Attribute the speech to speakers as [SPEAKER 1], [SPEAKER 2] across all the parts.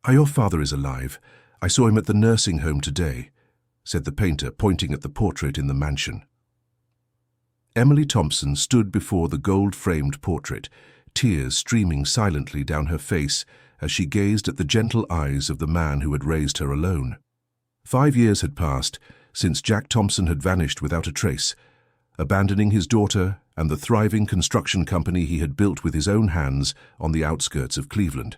[SPEAKER 1] Your father is alive. I saw him at the nursing home today," said the painter, pointing at the portrait in the mansion. Emily Thompson stood before the gold-framed portrait, tears streaming silently down her face as she gazed at the gentle eyes of the man who had raised her alone. 5 years had passed since Jack Thompson had vanished without a trace, abandoning his daughter and the thriving construction company he had built with his own hands on the outskirts of Cleveland.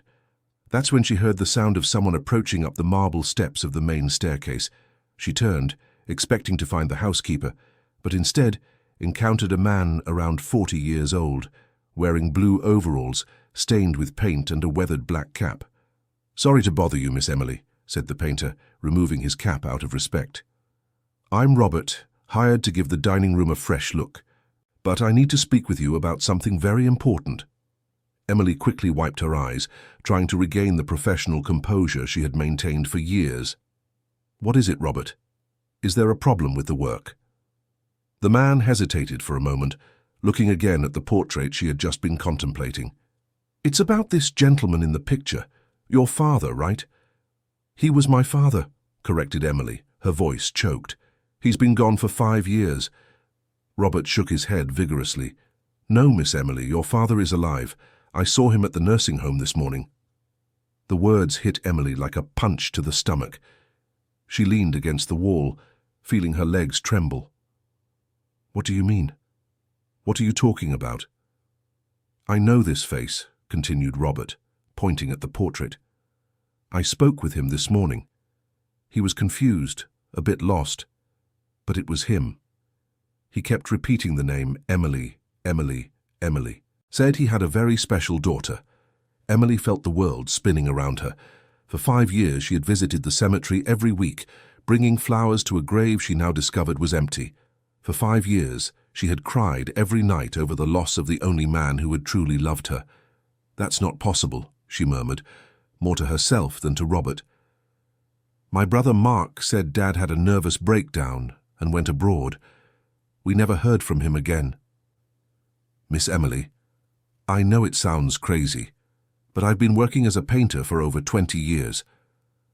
[SPEAKER 1] That's when she heard the sound of someone approaching up the marble steps of the main staircase. She turned, expecting to find the housekeeper, but instead encountered a man around 40 years old, wearing blue overalls, stained with paint, and a weathered black cap. "Sorry to bother you, Miss Emily," said the painter, removing his cap out of respect. "I'm Robert, hired to give the dining room a fresh look, but I need to speak with you about something very important." Emily quickly wiped her eyes, trying to regain the professional composure she had maintained for years. "What is it, Robert? Is there a problem with the work?" The man hesitated for a moment, looking again at the portrait she had just been contemplating. "It's about this gentleman in the picture. Your father, right?" "He was my father," corrected Emily, her voice choked. "He's been gone for 5 years." Robert shook his head vigorously. "No, Miss Emily, your father is alive. I saw him at the nursing home this morning." The words hit Emily like a punch to the stomach. She leaned against the wall, feeling her legs tremble. "What do you mean? What are you talking about?" "I know this face," continued Robert, pointing at the portrait. "I spoke with him this morning. He was confused, a bit lost, but it was him. He kept repeating the name Emily, Emily, Emily. Said he had a very special daughter." Emily felt the world spinning around her. For 5 years she had visited the cemetery every week, bringing flowers to a grave she now discovered was empty. For 5 years she had cried every night over the loss of the only man who had truly loved her. "That's not possible," she murmured, more to herself than to Robert. "My brother Mark said Dad had a nervous breakdown and went abroad. We never heard from him again." "Miss Emily, I know it sounds crazy, but I've been working as a painter for over 20 years.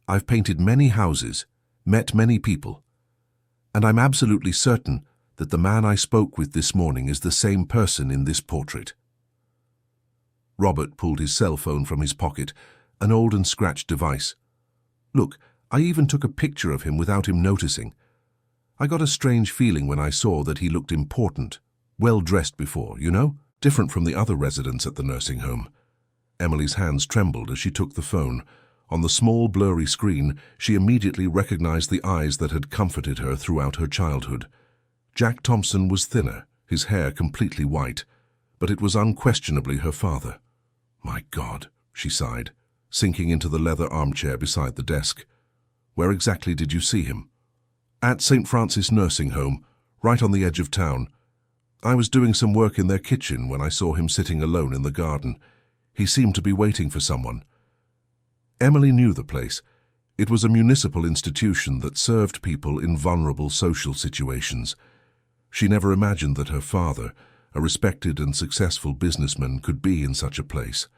[SPEAKER 1] I've painted many houses, met many people, and I'm absolutely certain that the man I spoke with this morning is the same person in this portrait." Robert pulled his cell phone from his pocket, an old and scratched device. "Look, I even took a picture of him without him noticing. I got a strange feeling when I saw that he looked important, well-dressed before, you know? Different from the other residents at the nursing home." Emily's hands trembled as she took the phone. On the small, blurry screen, she immediately recognized the eyes that had comforted her throughout her childhood. Jack Thompson was thinner, his hair completely white, but it was unquestionably her father. "My God," she sighed, sinking into the leather armchair beside the desk. "Where exactly did you see him?" "At St. Francis Nursing Home, right on the edge of town. I was doing some work in their kitchen when I saw him sitting alone in the garden. He seemed to be waiting for someone." Emily knew the place. It was a municipal institution that served people in vulnerable social situations. She never imagined that her father, a respected and successful businessman, could be in such a place.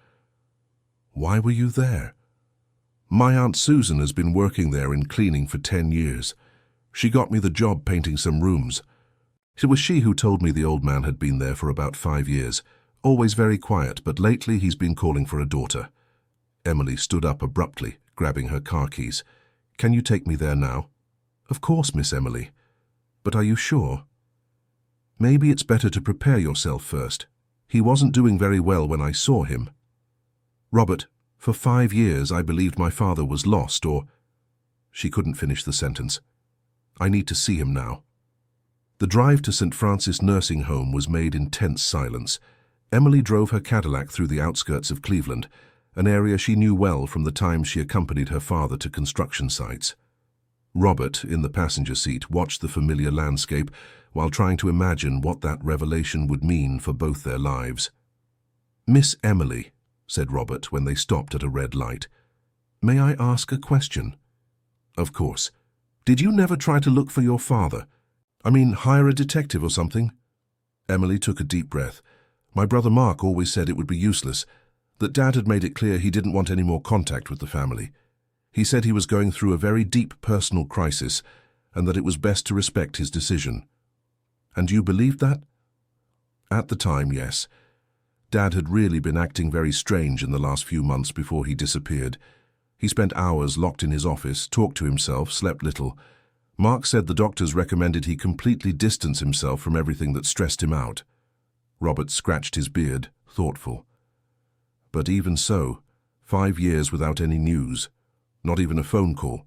[SPEAKER 1] "Why were you there?" "My Aunt Susan has been working there in cleaning for 10 years. She got me the job painting some rooms. It was she who told me the old man had been there for about 5 years, always very quiet, but lately he's been calling for a daughter." Emily stood up abruptly, grabbing her car keys. "Can you take me there now?" "Of course, Miss Emily. But are you sure?" "Maybe it's better to prepare yourself first. He wasn't doing very well when I saw him. Robert, for 5 years I believed my father was lost or—" She couldn't finish the sentence. "I need to see him now." The drive to St. Francis Nursing Home was made in tense silence. Emily drove her Cadillac through the outskirts of Cleveland, an area she knew well from the time she accompanied her father to construction sites. Robert, in the passenger seat, watched the familiar landscape while trying to imagine what that revelation would mean for both their lives. "Miss Emily," said Robert when they stopped at a red light, "may I ask a question?" "Of course. Did you never try to look for your father? I mean, hire a detective or something?" Emily took a deep breath. "My brother Mark always said it would be useless, that Dad had made it clear he didn't want any more contact with the family. He said he was going through a very deep personal crisis and that it was best to respect his decision. And you believed that? At the time, yes. Dad had really been acting very strange in the last few months before he disappeared. He spent hours locked in his office, talked to himself, slept little. Mark said the doctors recommended he completely distance himself from everything that stressed him out. Robert scratched his beard, thoughtful. But even so, 5 years without any news, not even a phone call.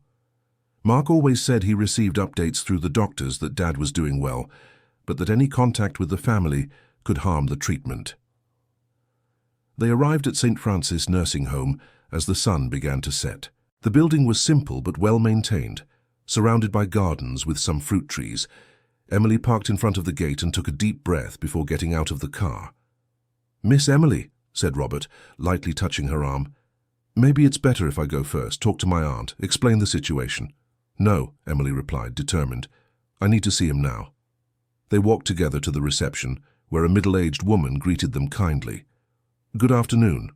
[SPEAKER 1] Mark always said he received updates through the doctors that Dad was doing well, but that any contact with the family could harm the treatment. They arrived at St. Francis Nursing Home as the sun began to set. The building was simple but well maintained, surrounded by gardens with some fruit trees. Emily parked in front of the gate and took a deep breath before getting out of the car. "Miss Emily," said Robert, lightly touching her arm. "Maybe it's better if I go first, talk to my aunt, explain the situation." "No," Emily replied, determined. "I need to see him now." They walked together to the reception, where a middle-aged woman greeted them kindly. "Good afternoon.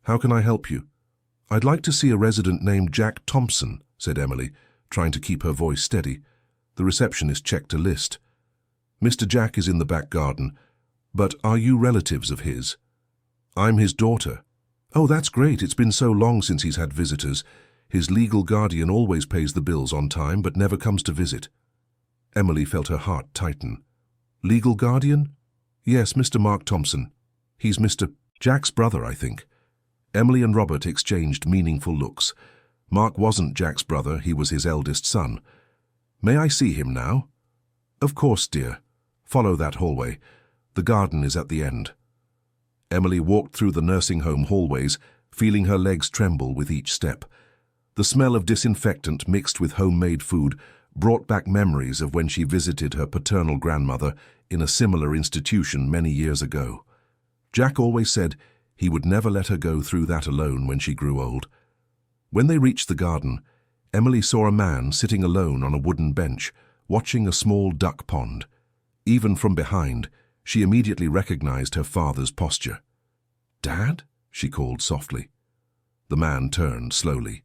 [SPEAKER 1] How can I help you?" "I'd like to see a resident named Jack Thompson," said Emily, trying to keep her voice steady. The receptionist checked a list. "Mr. Jack is in the back garden, but are you relatives of his?" "I'm his daughter." "Oh, that's great. It's been so long since he's had visitors. His legal guardian always pays the bills on time, but never comes to visit." Emily felt her heart tighten. "Legal guardian?" "Yes, Mr. Mark Thompson. He's Mr. Jack's brother, I think." Emily and Robert exchanged meaningful looks. Mark wasn't Jack's brother, he was his eldest son. "May I see him now?" "Of course, dear. Follow that hallway. The garden is at the end." Emily walked through the nursing home hallways, feeling her legs tremble with each step. The smell of disinfectant mixed with homemade food brought back memories of when she visited her paternal grandmother in a similar institution many years ago. Jack always said he would never let her go through that alone when she grew old. When they reached the garden, Emily saw a man sitting alone on a wooden bench, watching a small duck pond. Even from behind, she immediately recognized her father's posture. "Dad?" she called softly. The man turned slowly.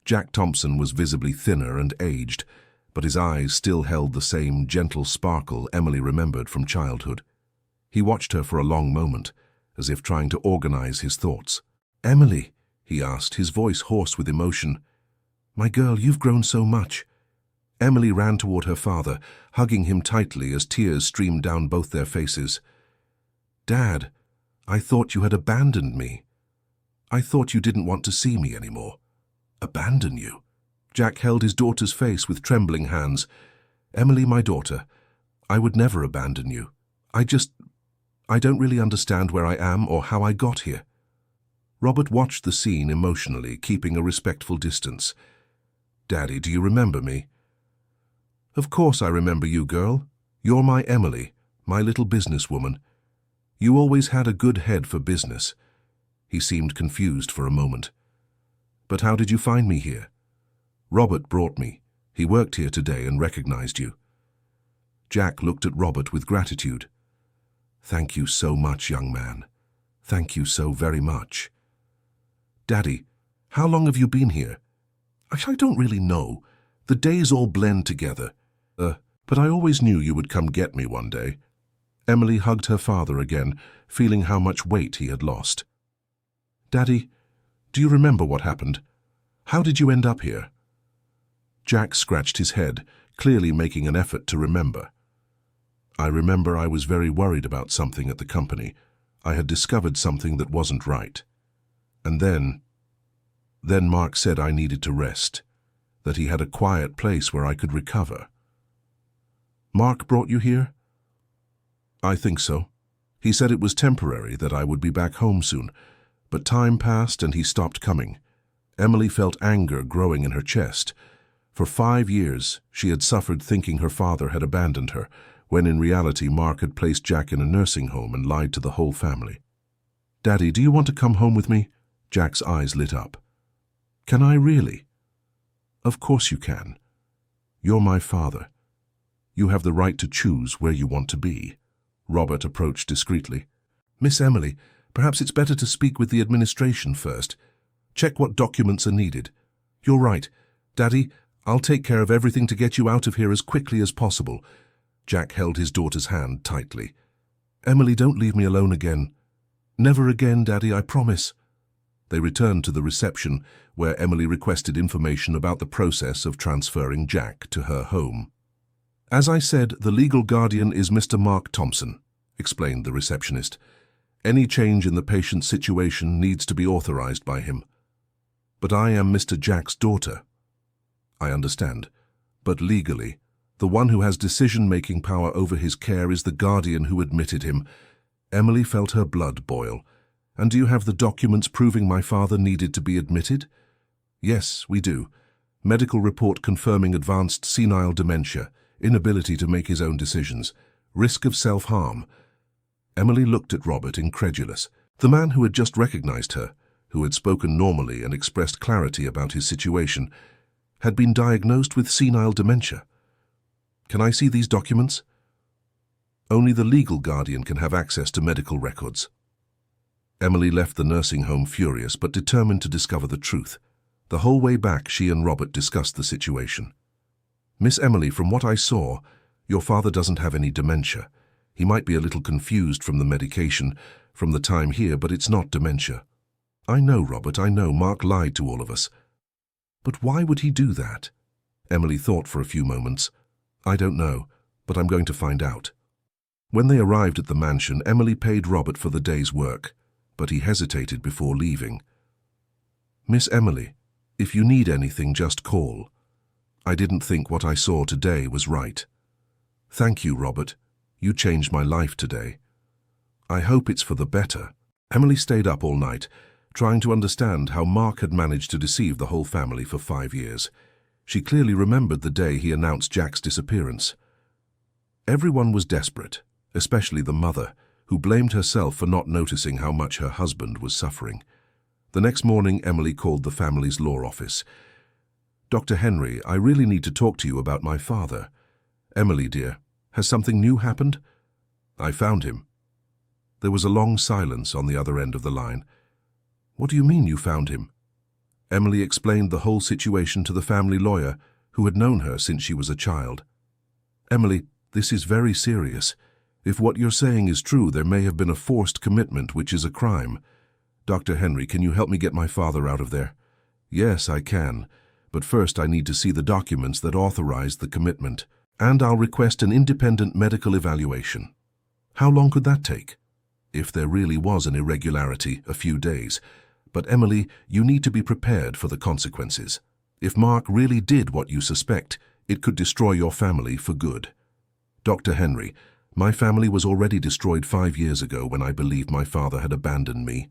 [SPEAKER 1] Jack Thompson was visibly thinner and aged, but his eyes still held the same gentle sparkle Emily remembered from childhood. He watched her for a long moment, as if trying to organize his thoughts. "Emily," he asked, his voice hoarse with emotion. "My girl, you've grown so much." Emily ran toward her father, hugging him tightly as tears streamed down both their faces. "Dad, I thought you had abandoned me. I thought you didn't want to see me anymore." "Abandon you?" Jack held his daughter's face with trembling hands. "Emily, my daughter, I would never abandon you. I don't really understand where I am or how I got here." Robert watched the scene emotionally, keeping a respectful distance. "Daddy, do you remember me?" "Of course I remember you, girl. You're my Emily, my little businesswoman. You always had a good head for business." He seemed confused for a moment. "But how did you find me here?" "Robert brought me. He worked here today and recognized you." Jack looked at Robert with gratitude. "Thank you so much, young man. Thank you so very much." "Daddy, how long have you been here?" I don't really know. The days all blend together. But I always knew you would come get me one day." Emily hugged her father again, feeling how much weight he had lost. "Daddy, do you remember what happened? How did you end up here?" Jack scratched his head, clearly making an effort to remember. "I remember I was very worried about something at the company. I had discovered something that wasn't right. And then Mark said I needed to rest, that he had a quiet place where I could recover." "Mark brought you here?" "I think so. He said it was temporary, that I would be back home soon, but time passed and he stopped coming." Emily felt anger growing in her chest. For 5 years, she had suffered thinking her father had abandoned her, when in reality Mark had placed Jack in a nursing home and lied to the whole family. "Daddy, do you want to come home with me?" Jack's eyes lit up. "Can I really?" "Of course you can. You're my father. You have the right to choose where you want to be." Robert approached discreetly. "Miss Emily, perhaps it's better to speak with the administration first. Check what documents are needed. You're right. Daddy, I'll take care of everything to get you out of here as quickly as possible. Jack held his daughter's hand tightly. Emily, don't leave me alone again. Never again, Daddy, I promise. They returned to the reception, where Emily requested information about the process of transferring Jack to her home. As I said, the legal guardian is Mr. Mark Thompson, explained the receptionist. Any change in the patient's situation needs to be authorized by him. But I am Mr. Jack's daughter. I understand, but legally, the one who has decision-making power over his care is the guardian who admitted him. Emily felt her blood boil. And do you have the documents proving my father needed to be admitted? Yes, we do. Medical report confirming advanced senile dementia, inability to make his own decisions, risk of self-harm. Emily looked at Robert, incredulous. The man who had just recognized her, who had spoken normally and expressed clarity about his situation, had been diagnosed with senile dementia. Can I see these documents? Only the legal guardian can have access to medical records. Emily left the nursing home furious but determined to discover the truth. The whole way back, she and Robert discussed the situation. Miss Emily, from what I saw, your father doesn't have any dementia. He might be a little confused from the medication, from the time here, but it's not dementia. I know, Robert, I know. Mark lied to all of us. But why would he do that? Emily thought for a few moments. I don't know, but I'm going to find out. When they arrived at the mansion, Emily paid Robert for the day's work, but he hesitated before leaving. Miss Emily, if you need anything, just call. I didn't think what I saw today was right. Thank you, Robert. You changed my life today. I hope it's for the better. Emily stayed up all night, trying to understand how Mark had managed to deceive the whole family for 5 years. She clearly remembered the day he announced Jack's disappearance. Everyone was desperate, especially the mother, who blamed herself for not noticing how much her husband was suffering. The next morning, Emily called the family's law office. Dr. Henry, I really need to talk to you about my father. Emily, dear, has something new happened? I found him. There was a long silence on the other end of the line. What do you mean you found him? Emily explained the whole situation to the family lawyer, who had known her since she was a child. Emily, this is very serious. If what you're saying is true, there may have been a forced commitment, which is a crime. Dr. Henry, can you help me get my father out of there? Yes, I can. But first I need to see the documents that authorize the commitment. And I'll request an independent medical evaluation. How long could that take? If there really was an irregularity, a few days. But Emily, you need to be prepared for the consequences. If Mark really did what you suspect, it could destroy your family for good. Dr. Henry, my family was already destroyed 5 years ago when I believed my father had abandoned me.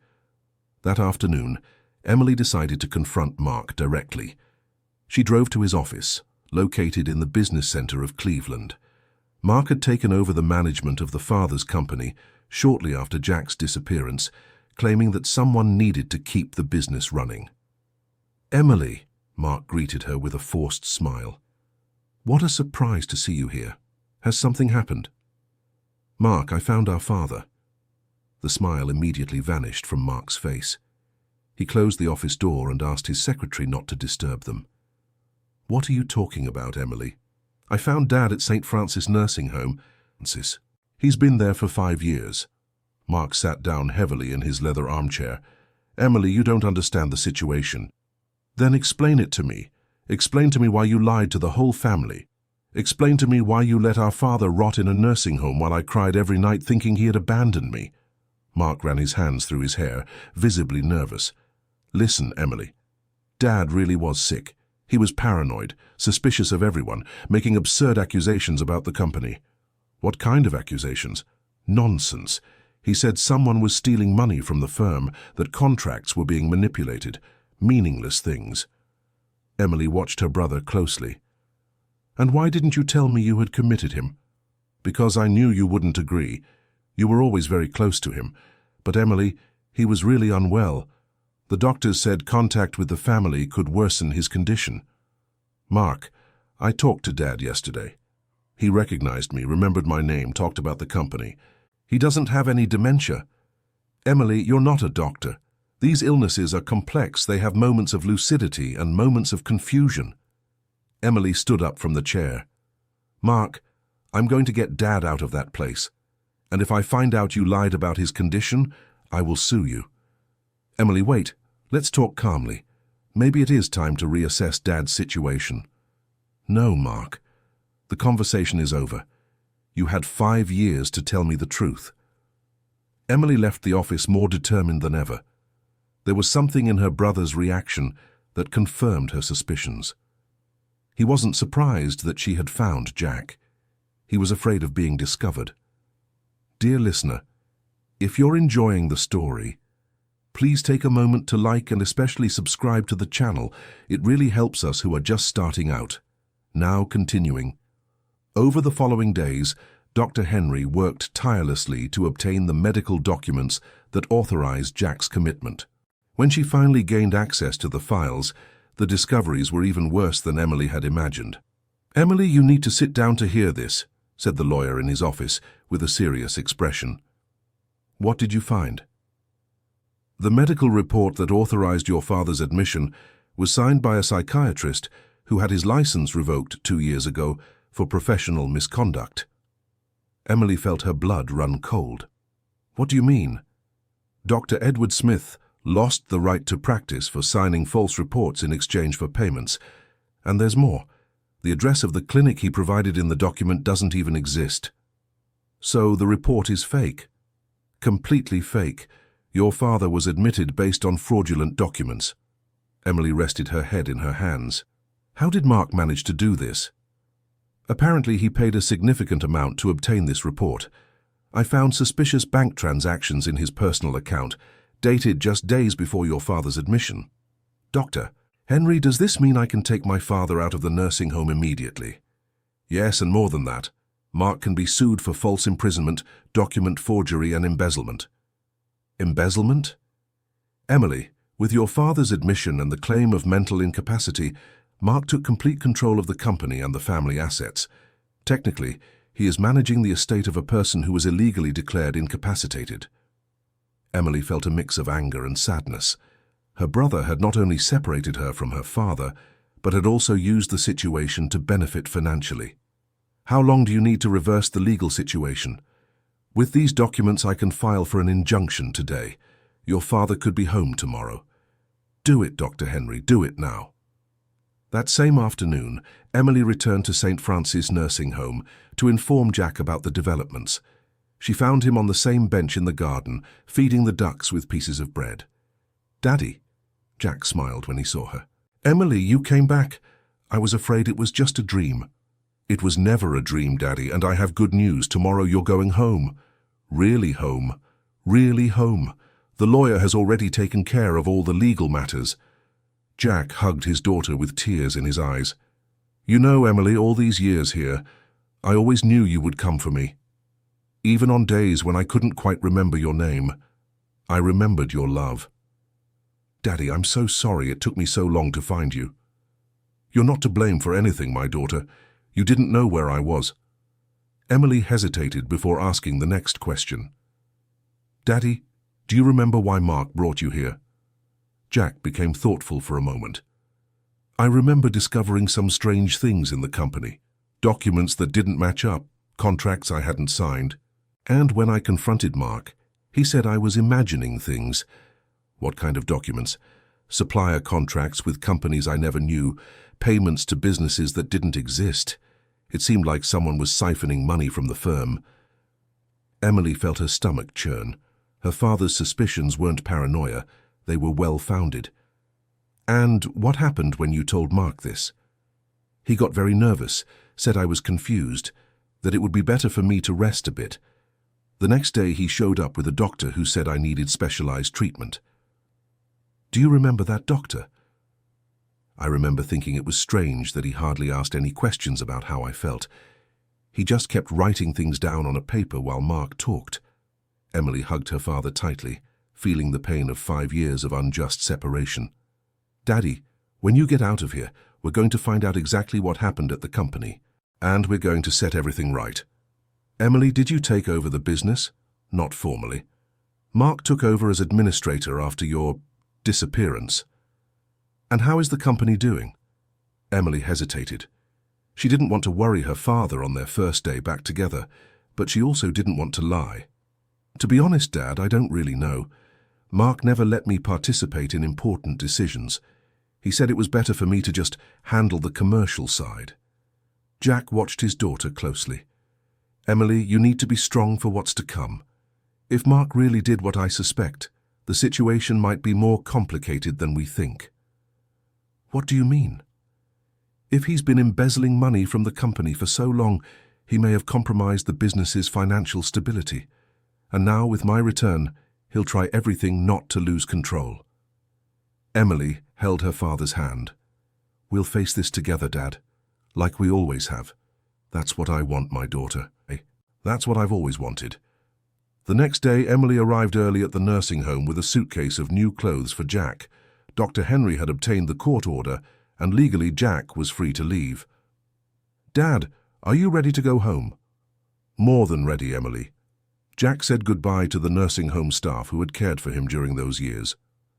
[SPEAKER 1] That afternoon, Emily decided to confront Mark directly. She drove to his office, located in the business center of Cleveland. Mark had taken over the management of the father's company shortly after Jack's disappearance, claiming that someone needed to keep the business running. Emily, Mark greeted her with a forced smile. What a surprise to see you here. Has something happened? Mark, I found our father. The smile immediately vanished from Mark's face. He closed the office door and asked his secretary not to disturb them. What are you talking about, Emily? I found Dad at St. Francis Nursing Home. He's been there for 5 years. Mark sat down heavily in his leather armchair. Emily, you don't understand the situation. Then explain it to me. Explain to me why you lied to the whole family. Explain to me why you let our father rot in a nursing home while I cried every night thinking he had abandoned me. Mark ran his hands through his hair, visibly nervous. Listen, Emily. Dad really was sick. He was paranoid, suspicious of everyone, making absurd accusations about the company. What kind of accusations? Nonsense. He said someone was stealing money from the firm, that contracts were being manipulated. Meaningless things. Emily watched her brother closely. And why didn't you tell me you had committed him? Because I knew you wouldn't agree. You were always very close to him. But Emily, he was really unwell. The doctors said contact with the family could worsen his condition. Mark, I talked to Dad yesterday. He recognized me, remembered my name, talked about the company. He doesn't have any dementia. Emily, you're not a doctor. These illnesses are complex. They have moments of lucidity and moments of confusion. Emily stood up from the chair. Mark, I'm going to get Dad out of that place. And if I find out you lied about his condition, I will sue you. Emily, wait. Let's talk calmly. Maybe it is time to reassess Dad's situation. No, Mark. The conversation is over. You had 5 years to tell me the truth. Emily left the office more determined than ever. There was something in her brother's reaction that confirmed her suspicions. He wasn't surprised that she had found Jack. He was afraid of being discovered. Dear listener, if you're enjoying the story, please take a moment to like and especially subscribe to the channel. It really helps us who are just starting out. Now continuing. Over the following days, Dr. Henry worked tirelessly to obtain the medical documents that authorized Jack's commitment. When she finally gained access to the files, the discoveries were even worse than Emily had imagined. Emily, you need to sit down to hear this, said the lawyer in his office with a serious expression. What did you find? The medical report that authorized your father's admission was signed by a psychiatrist who had his license revoked 2 years ago for professional misconduct. Emily felt her blood run cold. What do you mean? Dr. Edward Smith lost the right to practice for signing false reports in exchange for payments. And there's more. The address of the clinic he provided in the document doesn't even exist. So the report is fake. Completely fake. Your father was admitted based on fraudulent documents. Emily rested her head in her hands. How did Mark manage to do this? Apparently he paid a significant amount to obtain this report. I found suspicious bank transactions in his personal account, dated just days before your father's admission. Doctor, Henry, does this mean I can take my father out of the nursing home immediately? Yes, and more than that. Mark can be sued for false imprisonment, document forgery, and embezzlement. Embezzlement? Emily, with your father's admission and the claim of mental incapacity, Mark took complete control of the company and the family assets. Technically, he is managing the estate of a person who was illegally declared incapacitated. Emily felt a mix of anger and sadness. Her brother had not only separated her from her father, but had also used the situation to benefit financially. How long do you need to reverse the legal situation? With these documents, I can file for an injunction today. Your father could be home tomorrow. Do it, Dr. Henry, do it now. That same afternoon, Emily returned to St. Francis Nursing Home to inform Jack about the developments. She found him on the same bench in the garden, feeding the ducks with pieces of bread. Daddy, Jack smiled when he saw her. Emily, you came back. I was afraid it was just a dream. It was never a dream, Daddy, and I have good news. Tomorrow you're going home. Really home. Really home. The lawyer has already taken care of all the legal matters. Jack hugged his daughter with tears in his eyes. You know, Emily, all these years here, I always knew you would come for me. Even on days when I couldn't quite remember your name, I remembered your love. Daddy, I'm so sorry it took me so long to find you. You're not to blame for anything, my daughter. You didn't know where I was. Emily hesitated before asking the next question. Daddy, do you remember why Mark brought you here? Jack became thoughtful for a moment. I remember discovering some strange things in the company. Documents that didn't match up, contracts I hadn't signed. And when I confronted Mark, he said I was imagining things. What kind of documents? Supplier contracts with companies I never knew, payments to businesses that didn't exist. It seemed like someone was siphoning money from the firm. Emily felt her stomach churn. Her father's suspicions weren't paranoia. They were well-founded. And what happened when you told Mark this? He got very nervous, said I was confused, that it would be better for me to rest a bit. The next day he showed up with a doctor who said I needed specialized treatment. Do you remember that doctor? I remember thinking it was strange that he hardly asked any questions about how I felt. He just kept writing things down on a paper while Mark talked. Emily hugged her father tightly, feeling the pain of 5 years of unjust separation. Daddy, when you get out of here, we're going to find out exactly what happened at the company, and we're going to set everything right. Emily, did you take over the business? Not formally. Mark took over as administrator after your disappearance. And how is the company doing? Emily hesitated. She didn't want to worry her father on their first day back together, but she also didn't want to lie. To be honest, Dad, I don't really know. Mark never let me participate in important decisions. He said it was better for me to just handle the commercial side. Jack watched his daughter closely. Emily, you need to be strong for what's to come. If Mark really did what I suspect, the situation might be more complicated than we think. What do you mean? If he's been embezzling money from the company for so long, he may have compromised the business's financial stability. And now, with my return, he'll try everything not to lose control. Emily held her father's hand. We'll face this together, Dad, like we always have. That's what I want, my daughter. That's what I've always wanted. The next day, Emily arrived early at the nursing home with a suitcase of new clothes for Jack. Dr. Henry had obtained the court order, and legally Jack was free to leave. Dad, are you ready to go home? More than ready, Emily. Jack said goodbye to the nursing home staff who had cared for him during those years.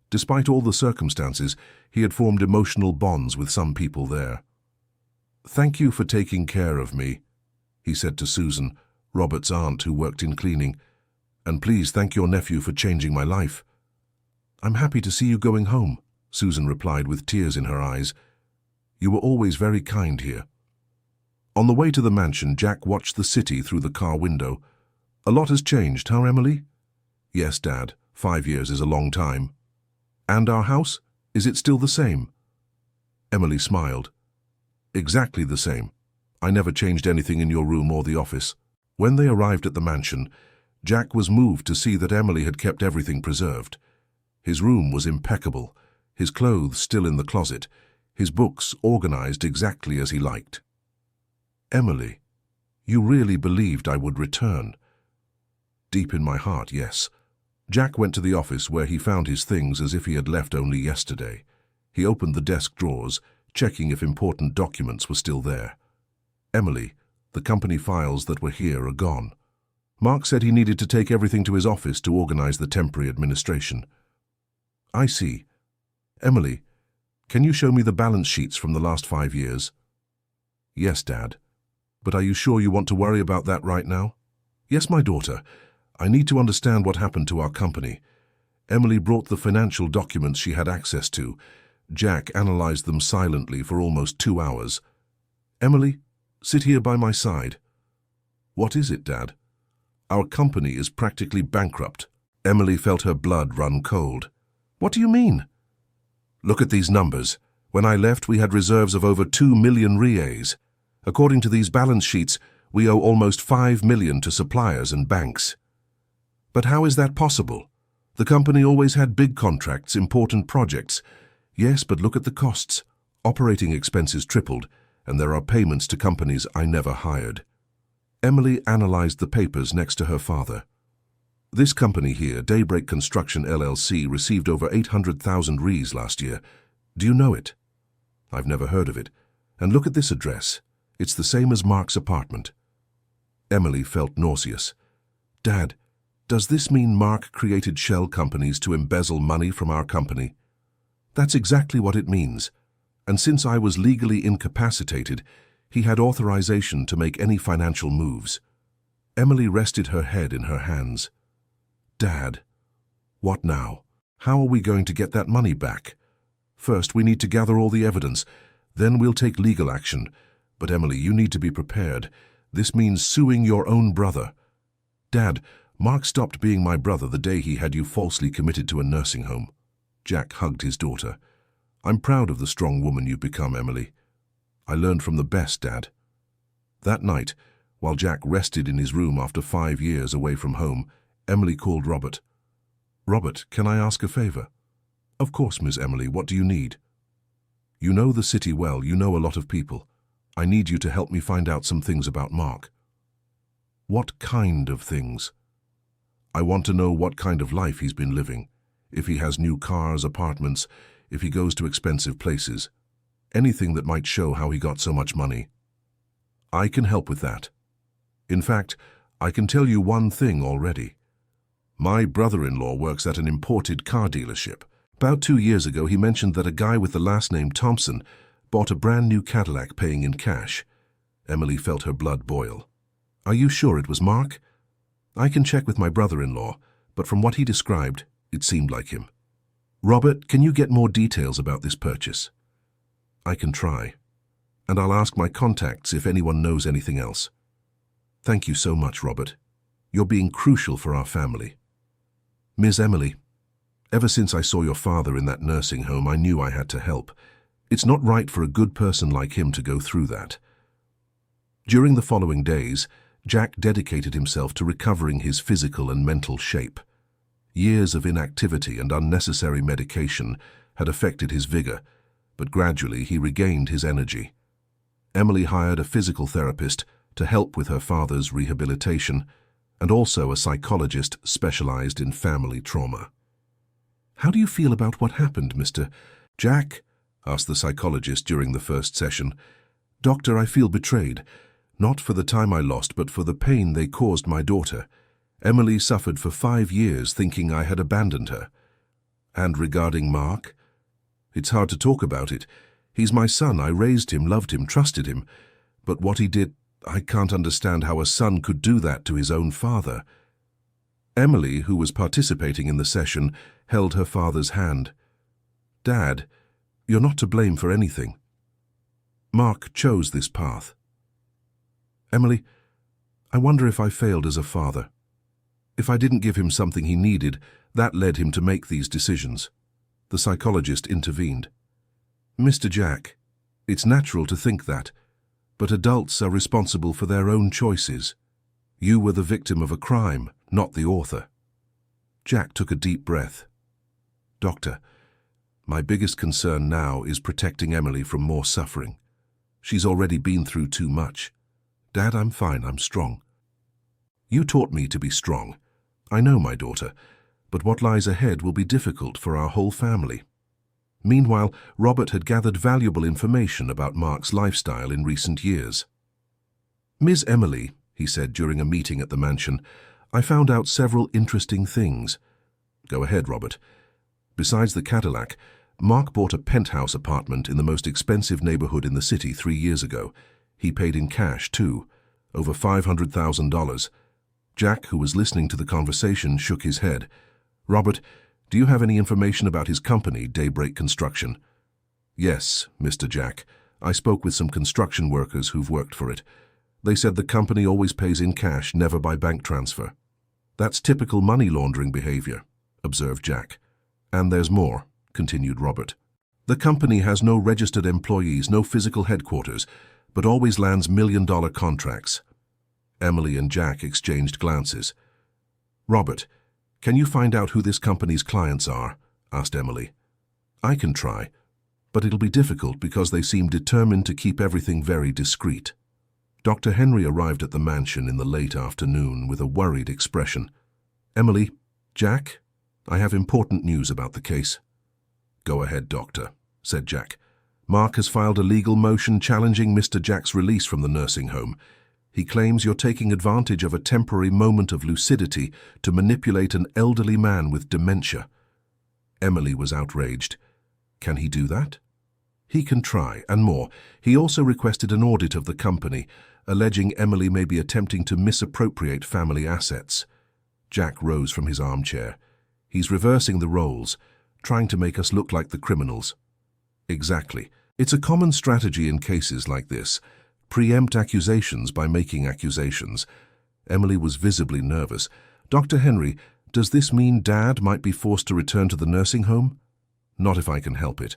[SPEAKER 1] Despite all the circumstances, he had formed emotional bonds with some people there. Thank you for taking care of me, he said to Susan, Robert's aunt who worked in cleaning, and please thank your nephew for changing my life. I'm happy to see you going home, Susan replied with tears in her eyes. You were always very kind here. On the way to the mansion, Jack watched the city through the car window. A lot has changed, huh, Emily? Yes, Dad. 5 years is a long time. And our house? Is it still the same? Emily smiled. Exactly the same. I never changed anything in your room or the office. When they arrived at the mansion, Jack was moved to see that Emily had kept everything preserved. His room was impeccable, his clothes still in the closet, his books organized exactly as he liked. Emily, you really believed I would return? Deep in my heart, yes. Jack went to the office where he found his things as if he had left only yesterday. He opened the desk drawers, checking if important documents were still there. Emily, the company files that were here are gone. Mark said he needed to take everything to his office to organize the temporary administration. I see. Emily, can you show me the balance sheets from the last 5 years? Yes, Dad. But are you sure you want to worry about that right now? Yes, my daughter. I need to understand what happened to our company. Emily brought the financial documents she had access to. Jack analyzed them silently for almost 2 hours. Emily, sit here by my side. What is it, Dad? Our company is practically bankrupt. Emily felt her blood run cold. What do you mean? Look at these numbers. When I left, we had reserves of over 2 million reais. According to these balance sheets, we owe almost 5 million to suppliers and banks. But how is that possible? The company always had big contracts, important projects. Yes, but look at the costs. Operating expenses tripled, and there are payments to companies I never hired. Emily analyzed the papers next to her father. This company here, Daybreak Construction LLC, received over 800,000 reais last year. Do you know it? I've never heard of it. And look at this address. It's the same as Mark's apartment. Emily felt nauseous. Dad, does this mean Mark created shell companies to embezzle money from our company? That's exactly what it means. And since I was legally incapacitated, he had authorization to make any financial moves. Emily rested her head in her hands. Dad, what now? How are we going to get that money back? First, we need to gather all the evidence. Then we'll take legal action. But Emily, you need to be prepared. This means suing your own brother. Dad, Mark stopped being my brother the day he had you falsely committed to a nursing home. Jack hugged his daughter. I'm proud of the strong woman you've become, Emily. I learned from the best, Dad. That night, while Jack rested in his room after 5 years away from home, Emily called Robert. Robert, can I ask a favor? Of course, Miss Emily, what do you need? You know the city well, you know a lot of people. I need you to help me find out some things about Mark. What kind of things? I want to know what kind of life he's been living. If he has new cars, apartments, if he goes to expensive places. Anything that might show how he got so much money. I can help with that. In fact, I can tell you one thing already. My brother-in-law works at an imported car dealership. About 2 years ago, he mentioned that a guy with the last name Thompson bought a brand new Cadillac paying in cash. Emily felt her blood boil. Are you sure it was Mark? I can check with my brother-in-law, but from what he described, it seemed like him. Robert, can you get more details about this purchase? I can try, and I'll ask my contacts if anyone knows anything else. Thank you so much, Robert. You're being crucial for our family. Ms. Emily, ever since I saw your father in that nursing home, I knew I had to help. It's not right for a good person like him to go through that. During the following days, Jack dedicated himself to recovering his physical and mental shape. Years of inactivity and unnecessary medication had affected his vigor, but gradually he regained his energy. Emily hired a physical therapist to help with her father's rehabilitation, and also a psychologist specialized in family trauma. How do you feel about what happened, Mr. Jack? Asked the psychologist during the first session. Doctor, I feel betrayed, not for the time I lost, but for the pain they caused my daughter. Emily suffered for 5 years thinking I had abandoned her. And regarding Mark? It's hard to talk about it. He's my son. I raised him, loved him, trusted him. But what he did, I can't understand how a son could do that to his own father. Emily, who was participating in the session, held her father's hand. Dad, you're not to blame for anything. Mark chose this path. Emily, I wonder if I failed as a father. If I didn't give him something he needed, that led him to make these decisions. The psychologist intervened. Mr. Jack, it's natural to think that, but adults are responsible for their own choices. You were the victim of a crime, not the author. Jack took a deep breath. Doctor, my biggest concern now is protecting Emily from more suffering. She's already been through too much. Dad, I'm fine, I'm strong. You taught me to be strong. I know, my daughter, but what lies ahead will be difficult for our whole family. Meanwhile, Robert had gathered valuable information about Mark's lifestyle in recent years. Ms. Emily, he said during a meeting at the mansion, I found out several interesting things. Go ahead, Robert. Besides the Cadillac, Mark bought a penthouse apartment in the most expensive neighborhood in the city 3 years ago. He paid in cash, too, over $500,000. Jack, who was listening to the conversation, shook his head. Robert, do you have any information about his company, Daybreak Construction? Yes, Mr. Jack. I spoke with some construction workers who've worked for it. They said the company always pays in cash, never by bank transfer. That's typical money laundering behavior, observed Jack. And there's more, continued Robert. The company has no registered employees, no physical headquarters, but always lands million-dollar contracts. Emily and Jack exchanged glances. Robert, can you find out who this company's clients are? Asked Emily. I can try, but it'll be difficult because they seem determined to keep everything very discreet. Dr. Henry arrived at the mansion in the late afternoon with a worried expression. Emily, Jack, I have important news about the case. Go ahead, Doctor, said Jack. Mark has filed a legal motion challenging Mr. Jack's release from the nursing home. He claims you're taking advantage of a temporary moment of lucidity to manipulate an elderly man with dementia. Emily was outraged. Can he do that? He can try, and more. He also requested an audit of the company, alleging Emily may be attempting to misappropriate family assets. Jack rose from his armchair. He's reversing the roles, trying to make us look like the criminals. Exactly. It's a common strategy in cases like this. Preempt accusations by making accusations. Emily was visibly nervous. Dr. Henry, does this mean Dad might be forced to return to the nursing home? Not if I can help it.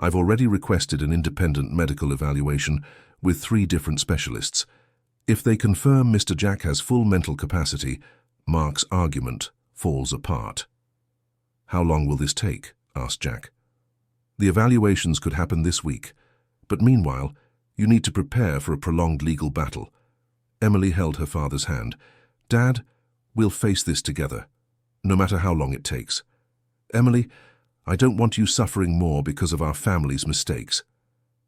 [SPEAKER 1] I've already requested an independent medical evaluation with 3 different specialists. If they confirm Mr. Jack has full mental capacity, Mark's argument falls apart. How long will this take? Asked Jack. The evaluations could happen this week, but meanwhile, you need to prepare for a prolonged legal battle. Emily held her father's hand. Dad, we'll face this together, no matter how long it takes. Emily, I don't want you suffering more because of our family's mistakes.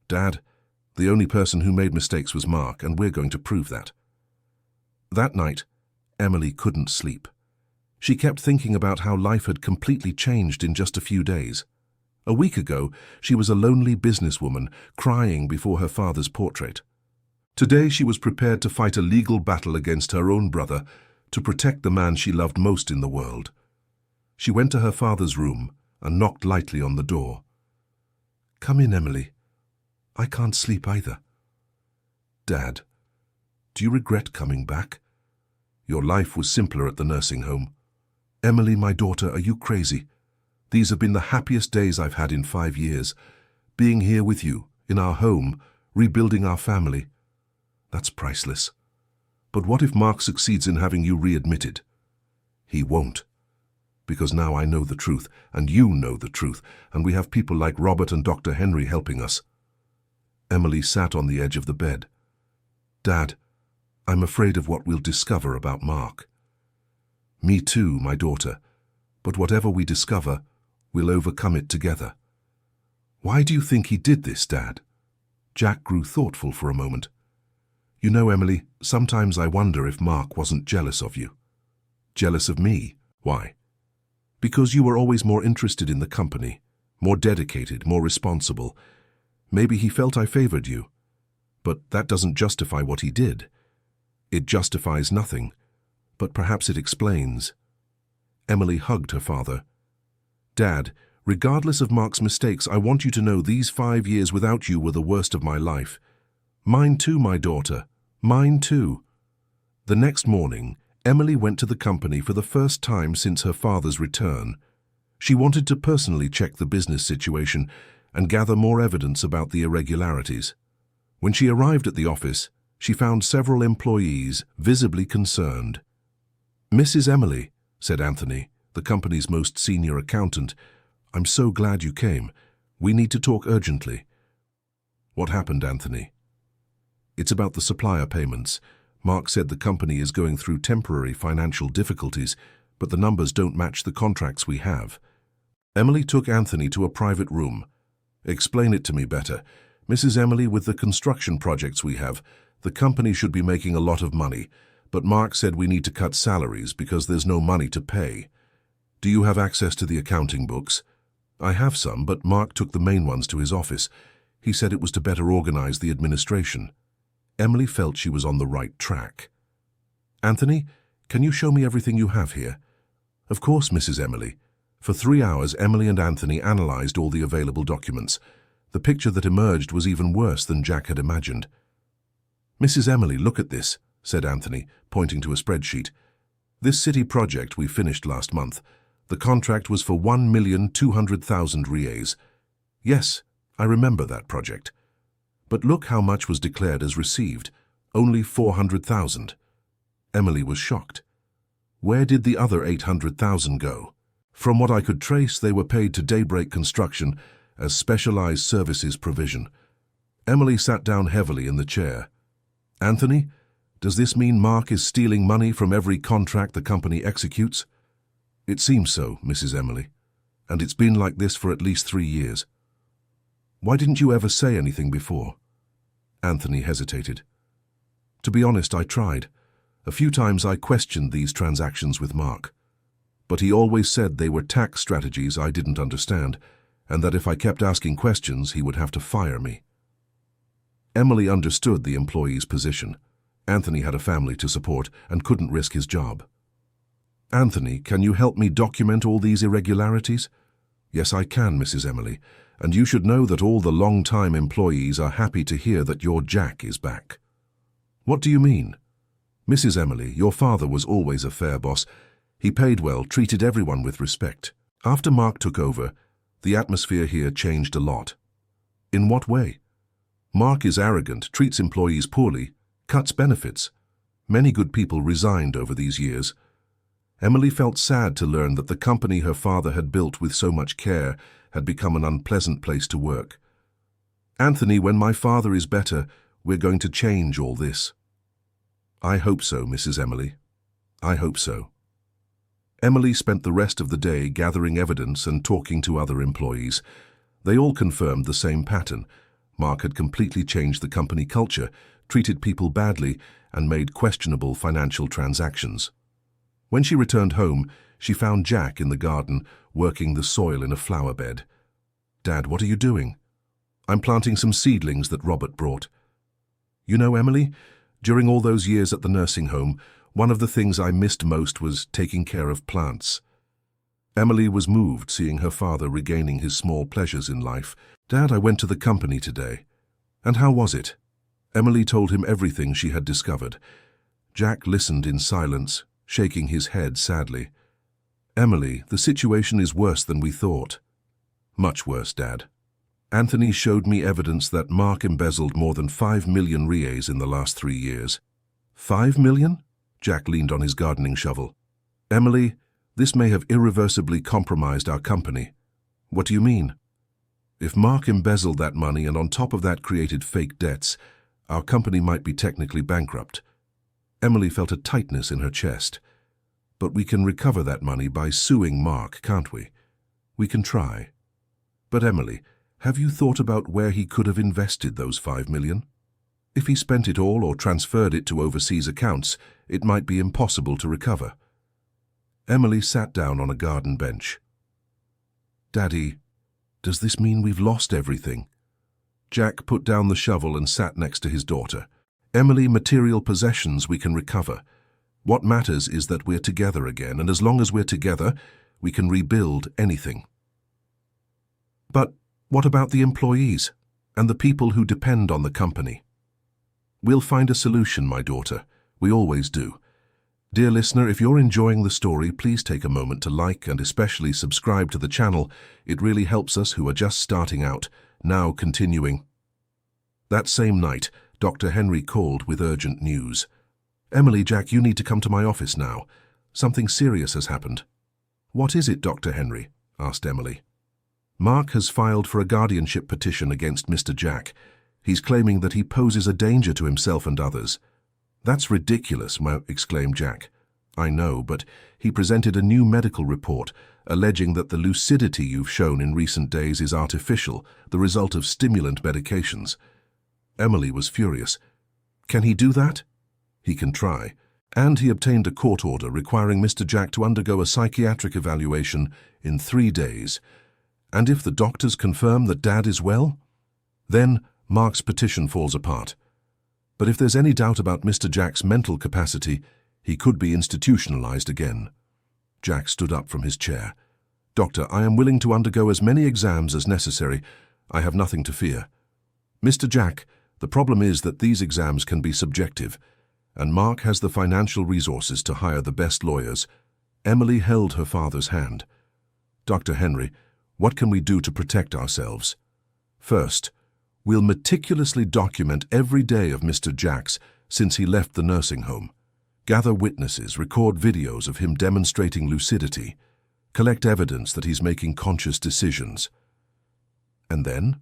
[SPEAKER 1] Dad, the only person who made mistakes was Mark, and we're going to prove that. That night, Emily couldn't sleep. She kept thinking about how life had completely changed in just a few days. A week ago, she was a lonely businesswoman crying before her father's portrait. Today, she was prepared to fight a legal battle against her own brother to protect the man she loved most in the world. She went to her father's room and knocked lightly on the door. "Come in, Emily. I can't sleep either." "Dad, do you regret coming back? Your life was simpler at the nursing home." "Emily, my daughter, are you crazy? These have been the happiest days I've had in 5 years. Being here with you, in our home, rebuilding our family. That's priceless. But what if Mark succeeds in having you readmitted?" "He won't. Because now I know the truth, and you know the truth, and we have people like Robert and Dr. Henry helping us." Emily sat on the edge of the bed. "Dad, I'm afraid of what we'll discover about Mark." "Me too, my daughter. But whatever we discover, we'll overcome it together." "Why do you think he did this, Dad?" Jack grew thoughtful for a moment. "You know, Emily, sometimes I wonder if Mark wasn't jealous of you." "Jealous of me? Why?" "Because you were always more interested in the company, more dedicated, more responsible. Maybe he felt I favored you. But that doesn't justify what he did. It justifies nothing, but perhaps it explains." Emily hugged her father. "Dad, regardless of Mark's mistakes, I want you to know these 5 years without you were the worst of my life. Mine too, my daughter. Mine too." The next morning, Emily went to the company for the first time since her father's return. She wanted to personally check the business situation and gather more evidence about the irregularities. When she arrived at the office, she found several employees visibly concerned. "Mrs. Emily," said Anthony, the company's most senior accountant, "I'm so glad you came. We need to talk urgently." "What happened, Anthony?" "It's about the supplier payments. Mark said the company is going through temporary financial difficulties, but the numbers don't match the contracts we have." Emily took Anthony to a private room. "Explain it to me better. Mrs. Emily, with the construction projects we have, the company should be making a lot of money, but Mark said we need to cut salaries because there's no money to pay. Do you have access to the accounting books?" "I have some, but Mark took the main ones to his office. He said it was to better organize the administration." Emily felt she was on the right track. "Anthony, can you show me everything you have here?" "Of course, Mrs. Emily." For 3 hours, Emily and Anthony analyzed all the available documents. The picture that emerged was even worse than Jack had imagined. "Mrs. Emily, look at this," said Anthony, pointing to a spreadsheet. "This city project we finished last month. The contract was for 1,200,000 reais. Yes, I remember that project. But look how much was declared as received, only 400,000. Emily was shocked. Where did the other 800,000 go? From what I could trace, they were paid to Daybreak Construction as specialized services provision. Emily sat down heavily in the chair. "Anthony, does this mean Mark is stealing money from every contract the company executes?" "It seems so, Mrs. Emily, and it's been like this for at least 3 years. Why didn't you ever say anything before?" Anthony hesitated. "To be honest, I tried. A few times I questioned these transactions with Mark. But he always said they were tax strategies I didn't understand, and that if I kept asking questions, he would have to fire me." Emily understood the employee's position. Anthony had a family to support and couldn't risk his job. "Anthony, can you help me document all these irregularities?" "Yes, I can, Mrs. Emily. And you should know that all the long-time employees are happy to hear that your Jack is back." "What do you mean?" "Mrs. Emily, your father was always a fair boss. He paid well, treated everyone with respect. After Mark took over, the atmosphere here changed a lot." "In what way?" "Mark is arrogant, treats employees poorly, cuts benefits. Many good people resigned over these years." Emily felt sad to learn that the company her father had built with so much care had become an unpleasant place to work. "Anthony, when my father is better, we're going to change all this." "I hope so, Mrs. Emily. I hope so." Emily spent the rest of the day gathering evidence and talking to other employees. They all confirmed the same pattern. Mark had completely changed the company culture, treated people badly, and made questionable financial transactions. When she returned home, She found Jack in the garden, working the soil in a flower bed. "Dad, what are you doing?" "I'm planting some seedlings that Robert brought." "You know, Emily, during all those years at the nursing home, one of the things I missed most was taking care of plants." Emily was moved seeing her father regaining his small pleasures in life. "Dad, I went to the company today." "And how was it?" Emily told him everything she had discovered. Jack listened in silence, shaking his head sadly. "Emily, the situation is worse than we thought." "Much worse, Dad. Anthony showed me evidence that Mark embezzled more than 5 million reais in the last 3 years. 5 million? Jack leaned on his gardening shovel. "Emily, this may have irreversibly compromised our company." "What do you mean?" "If Mark embezzled that money and on top of that created fake debts, our company might be technically bankrupt." Emily felt a tightness in her chest. "But we can recover that money by suing Mark, can't we?" "We can try. But Emily, have you thought about where he could have invested those 5 million? If he spent it all or transferred it to overseas accounts, it might be impossible to recover." Emily sat down on a garden bench. "Daddy, does this mean we've lost everything?" Jack put down the shovel and sat next to his daughter. "Emily, material possessions we can recover. What matters is that we're together again, and as long as we're together, we can rebuild anything." "But what about the employees and the people who depend on the company?" "We'll find a solution, my daughter. We always do." Dear listener, if you're enjoying the story, please take a moment to like and especially subscribe to the channel. It really helps us who are just starting out. Now continuing. That same night, Dr. Henry called with urgent news. "Emily, Jack, you need to come to my office now. Something serious has happened." "What is it, Dr. Henry?" asked Emily. "Mark has filed for a guardianship petition against Mr. Jack. He's claiming that he poses a danger to himself and others." "That's ridiculous," exclaimed Jack. "I know, but he presented a new medical report alleging that the lucidity you've shown in recent days is artificial, the result of stimulant medications." Emily was furious. "Can he do that?" "He can try." And he obtained a court order requiring Mr. Jack to undergo a psychiatric evaluation in 3 days. And if the doctors confirm that Dad is well, then Mark's petition falls apart. But if there's any doubt about Mr. Jack's mental capacity, he could be institutionalized again. Jack stood up from his chair. "Doctor, I am willing to undergo as many exams as necessary. I have nothing to fear." "Mr. Jack, the problem is that these exams can be subjective, and Mark has the financial resources to hire the best lawyers." Emily held her father's hand. "Dr. Henry, what can we do to protect ourselves?" "First, we'll meticulously document every day of Mr. Jack's since he left the nursing home. Gather witnesses, record videos of him demonstrating lucidity, collect evidence that he's making conscious decisions." "And then?"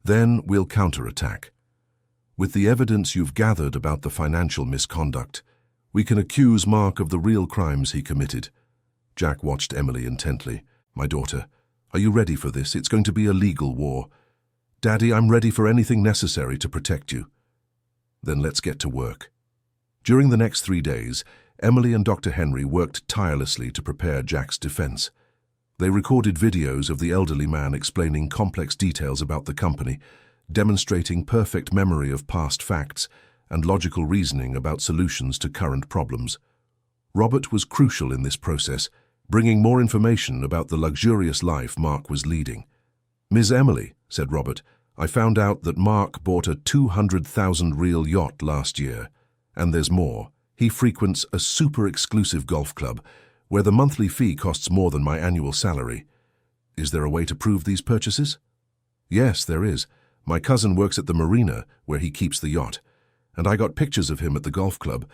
[SPEAKER 1] "Then we'll counterattack. With the evidence you've gathered about the financial misconduct, we can accuse Mark of the real crimes he committed." Jack watched Emily intently. "My daughter, are you ready for this? It's going to be a legal war." "Daddy, I'm ready for anything necessary to protect you." "Then let's get to work." During the next 3 days, Emily and Dr. Henry worked tirelessly to prepare Jack's defense. They recorded videos of the elderly man explaining complex details about the company, demonstrating perfect memory of past facts and logical reasoning about solutions to current problems. Robert was crucial in this process, bringing more information about the luxurious life Mark was leading. "Ms. Emily," said Robert, "I found out that Mark bought a 200,000 real yacht last year. And there's more. He frequents a super exclusive golf club where the monthly fee costs more than my annual salary. Is there a way to prove these purchases?" "Yes, there is. My cousin works at the marina where he keeps the yacht, and I got pictures of him at the golf club."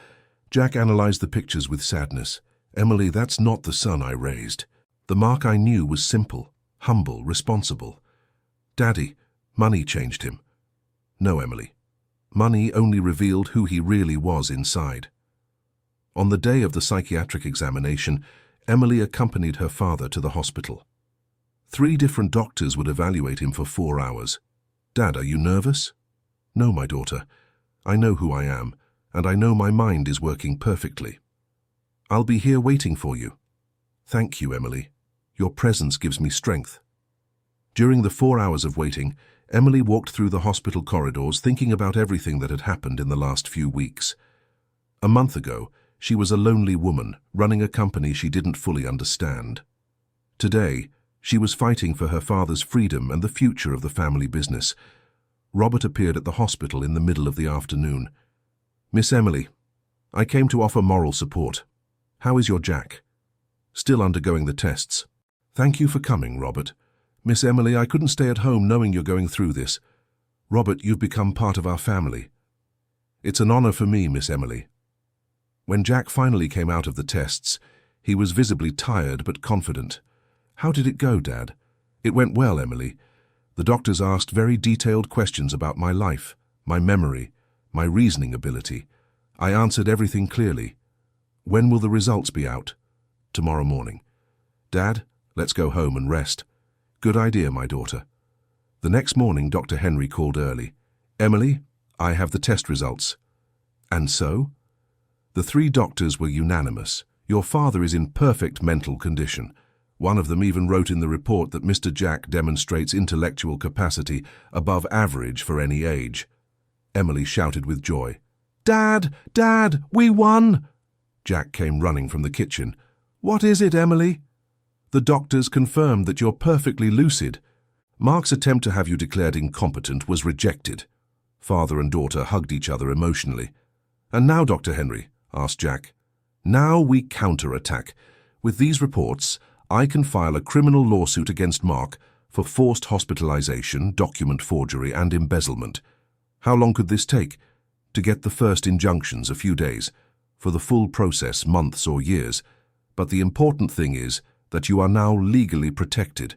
[SPEAKER 1] Jack analyzed the pictures with sadness. "Emily, that's not the son I raised. The Mark I knew was simple, humble, responsible. Daddy, money changed him." "No, Emily. Money only revealed who he really was inside." On the day of the psychiatric examination, Emily accompanied her father to the hospital. 3 different doctors would evaluate him for 4 hours. "Dad, are you nervous?" "No, my daughter. I know who I am, and I know my mind is working perfectly." "I'll be here waiting for you." Thank you, Emily. Your presence gives me strength. During the 4 hours of waiting, Emily walked through the hospital corridors thinking about everything that had happened in the last few weeks. A month ago, she was a lonely woman running a company she didn't fully understand. Today, she was fighting for her father's freedom and the future of the family business. Robert appeared at the hospital in the middle of the afternoon. "Miss Emily, I came to offer moral support. How is your Jack?" "Still undergoing the tests." "Thank you for coming, Robert. Miss Emily, I couldn't stay at home knowing you're going through this. Robert, you've become part of our family." "It's an honor for me, Miss Emily." When Jack finally came out of the tests, he was visibly tired but confident. "How did it go, Dad?" "It went well, Emily. The doctors asked very detailed questions about my life, my memory, my reasoning ability. I answered everything clearly. When will the results be out?" "Tomorrow morning." "Dad, let's go home and rest." "Good idea, my daughter." The next morning, Dr. Henry called early. "Emily, I have the test results." "And so?" The 3 doctors were unanimous. "Your father is in perfect mental condition." One of them even wrote in the report that Mr. Jack demonstrates intellectual capacity above average for any age. Emily shouted with joy. "Dad! Dad! We won!" Jack came running from the kitchen. "What is it, Emily?" "The doctors confirmed that you're perfectly lucid. Mark's attempt to have you declared incompetent was rejected." Father and daughter hugged each other emotionally. "And now, Dr. Henry?" asked Jack. "Now we counterattack. With these reports, I can file a criminal lawsuit against Mark for forced hospitalization, document forgery, and embezzlement. How long could this take? To get the first injunctions, a few days. For the full process, months or years. But the important thing is that you are now legally protected."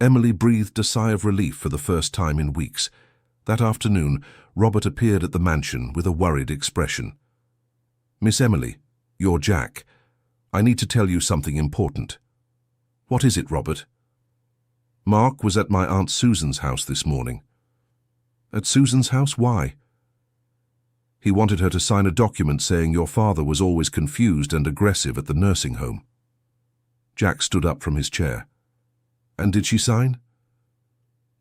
[SPEAKER 1] Emily breathed a sigh of relief for the first time in weeks. That afternoon, Robert appeared at the mansion with a worried expression. "Miss Emily, you're Jack. I need to tell you something important." "What is it, Robert?" "Mark was at my Aunt Susan's house this morning." "At Susan's house? Why?" "He wanted her to sign a document saying your father was always confused and aggressive at the nursing home." Jack stood up from his chair. "And did she sign?"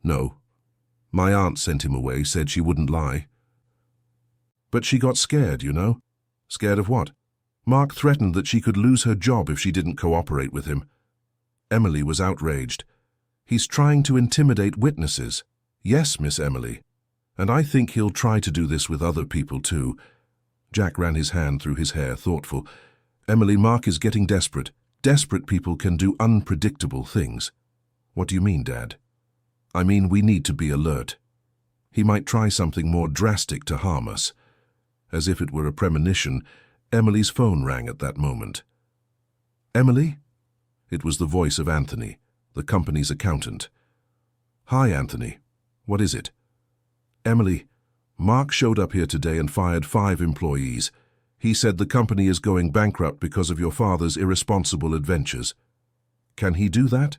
[SPEAKER 1] "No. My aunt sent him away, said she wouldn't lie." "But she got scared, you know." "Scared of what?" "Mark threatened that she could lose her job if she didn't cooperate with him." Emily was outraged. "He's trying to intimidate witnesses." "Yes, Miss Emily. And I think he'll try to do this with other people too." Jack ran his hand through his hair, thoughtful. "Emily, Mark is getting desperate. Desperate people can do unpredictable things." "What do you mean, Dad?" "I mean we need to be alert. He might try something more drastic to harm us." As if it were a premonition, Emily's phone rang at that moment. "Emily?" It was the voice of Anthony, the company's accountant. "Hi, Anthony. What is it?" "Emily, Mark showed up here today and fired 5 employees. He said the company is going bankrupt because of your father's irresponsible adventures." "Can he do that?"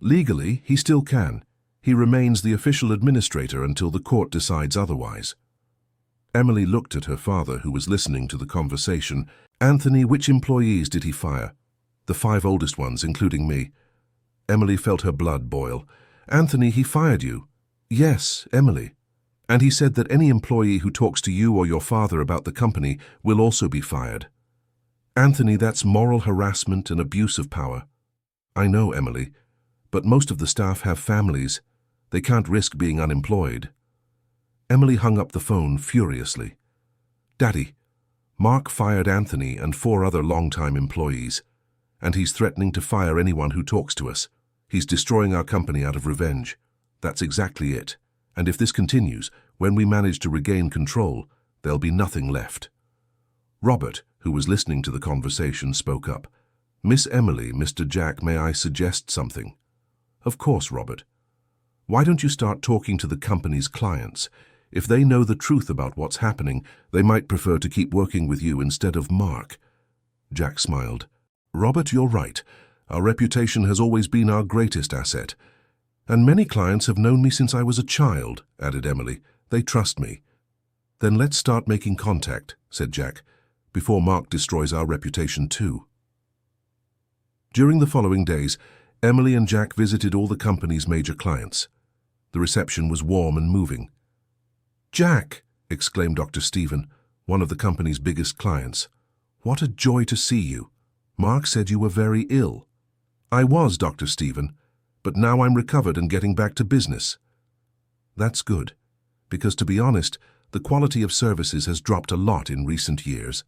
[SPEAKER 1] "Legally, he still can. He remains the official administrator until the court decides otherwise." Emily looked at her father, who was listening to the conversation. "Anthony, which employees did he fire?" "The 5 oldest ones, including me." Emily felt her blood boil. "Anthony, he fired you." "Yes, Emily. And he said that any employee who talks to you or your father about the company will also be fired." "Anthony, that's moral harassment and abuse of power." "I know, Emily, but most of the staff have families. They can't risk being unemployed." Emily hung up the phone furiously. "Daddy, Mark fired Anthony and 4 other long-time employees, and he's threatening to fire anyone who talks to us. He's destroying our company out of revenge. That's exactly it. And if this continues, when we manage to regain control, there'll be nothing left." Robert, who was listening to the conversation, spoke up. "Miss Emily, Mr. Jack, may I suggest something?" "Of course, Robert." "Why don't you start talking to the company's clients? If they know the truth about what's happening, they might prefer to keep working with you instead of Mark." Jack smiled. "Robert, you're right. Our reputation has always been our greatest asset. And many clients have known me since I was a child," added Emily. "They trust me." "Then let's start making contact," said Jack, "before Mark destroys our reputation too." During the following days, Emily and Jack visited all the company's major clients. The reception was warm and moving. "Jack," exclaimed Dr. Stephen, one of the company's biggest clients, "what a joy to see you. Mark said you were very ill." "I was, Dr. Stephen, but now I'm recovered and getting back to business." "That's good, because to be honest, the quality of services has dropped a lot in recent years."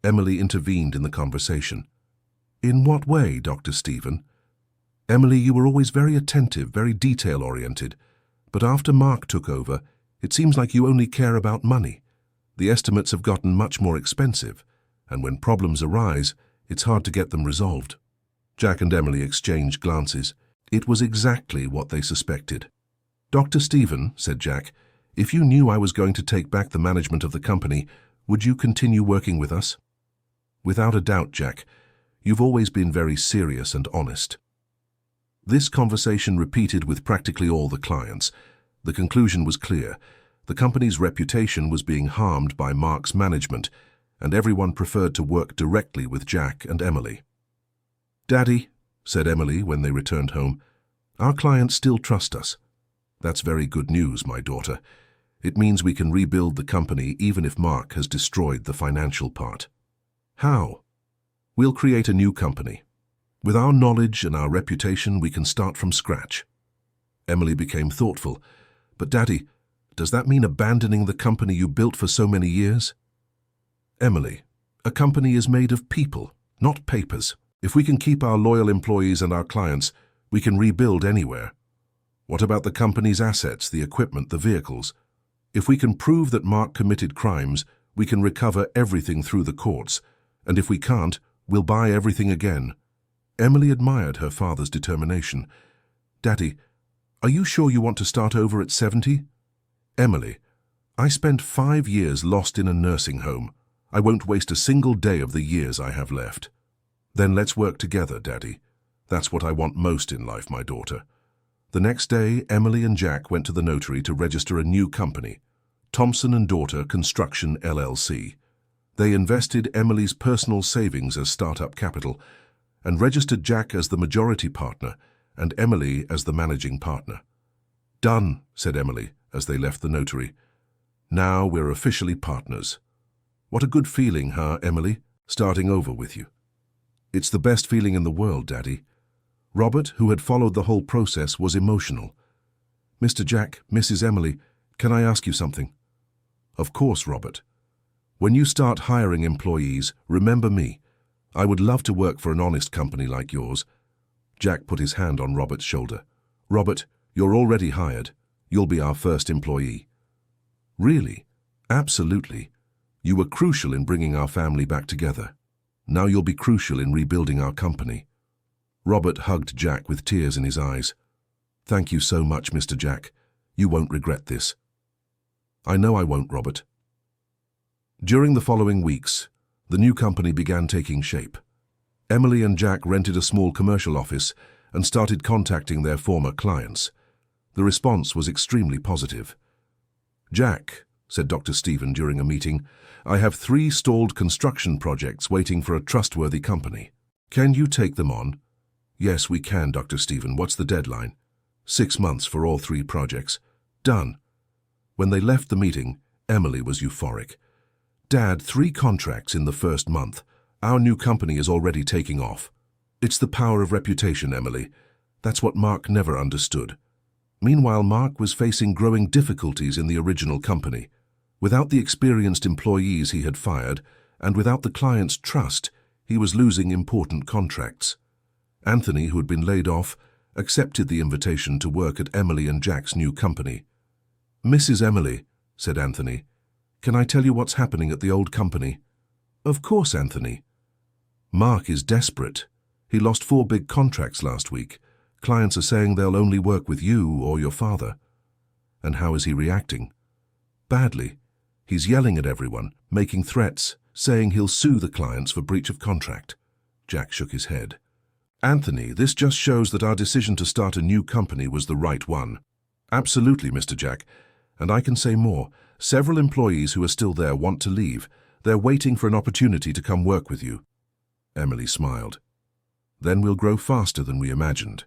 [SPEAKER 1] Emily intervened in the conversation. "In what way, Dr. Stephen?" "Emily, you were always very attentive, very detail-oriented, but after Mark took over, it seems like you only care about money. The estimates have gotten much more expensive, and when problems arise, it's hard to get them resolved." Jack and Emily exchanged glances. It was exactly what they suspected. "Dr. Stephen," said Jack, "if you knew I was going to take back the management of the company, would you continue working with us?" "Without a doubt, Jack. You've always been very serious and honest." This conversation repeated with practically all the clients. The conclusion was clear. The company's reputation was being harmed by Mark's management, and everyone preferred to work directly with Jack and Emily. "Daddy," said Emily when they returned home, "our clients still trust us." "That's very good news, my daughter. It means we can rebuild the company even if Mark has destroyed the financial part." "How?" "We'll create a new company. With our knowledge and our reputation, we can start from scratch." Emily became thoughtful. "But Daddy, does that mean abandoning the company you built for so many years?" "Emily, a company is made of people, not papers. If we can keep our loyal employees and our clients, we can rebuild anywhere. What about the company's assets, the equipment, the vehicles? If we can prove that Mark committed crimes, we can recover everything through the courts, and if we can't, we'll buy everything again." Emily admired her father's determination. "Daddy, are you sure you want to start over at 70? "Emily, I spent 5 years lost in a nursing home. I won't waste a single day of the years I have left." "Then let's work together, Daddy. That's what I want most in life, my daughter." The next day, Emily and Jack went to the notary to register a new company, Thompson and Daughter Construction LLC. They invested Emily's personal savings as startup capital and registered Jack as the majority partner and Emily as the managing partner. "Done," said Emily as they left the notary. "Now we're officially partners." "What a good feeling, huh, Emily, starting over with you?" "It's the best feeling in the world, Daddy." Robert, who had followed the whole process, was emotional. "Mr. Jack, Mrs. Emily, can I ask you something?" "Of course, Robert. When you start hiring employees, remember me. I would love to work for an honest company like yours." Jack put his hand on Robert's shoulder. "Robert, you're already hired. You'll be our first employee." "Really? Absolutely. You were crucial in bringing our family back together. Now you'll be crucial in rebuilding our company." Robert hugged Jack with tears in his eyes. "Thank you so much, Mr. Jack. You won't regret this." "I know I won't, Robert." During the following weeks, the new company began taking shape. Emily and Jack rented a small commercial office and started contacting their former clients. The response was extremely positive. "Jack," said Dr. Stephen during a meeting, "I have 3 stalled construction projects waiting for a trustworthy company. Can you take them on?" "Yes, we can, Dr. Stephen. What's the deadline?" 6 months for all 3 projects." "Done." When they left the meeting, Emily was euphoric. "Dad, 3 contracts in the first month. Our new company is already taking off." "It's the power of reputation, Emily. That's what Mark never understood." Meanwhile, Mark was facing growing difficulties in the original company. Without the experienced employees he had fired, and without the client's trust, he was losing important contracts. Anthony, who had been laid off, accepted the invitation to work at Emily and Jack's new company. "Mrs. Emily," said Anthony, "can I tell you what's happening at the old company?" "Of course, Anthony." "Mark is desperate. He lost 4 big contracts last week. Clients are saying they'll only work with you or your father." "And how is he reacting?" "Badly. He's yelling at everyone, making threats, saying he'll sue the clients for breach of contract." Jack shook his head. "Anthony, this just shows that our decision to start a new company was the right one." "Absolutely, Mr. Jack. And I can say more. Several employees who are still there want to leave. They're waiting for an opportunity to come work with you." Emily smiled. Then we'll grow faster than we imagined.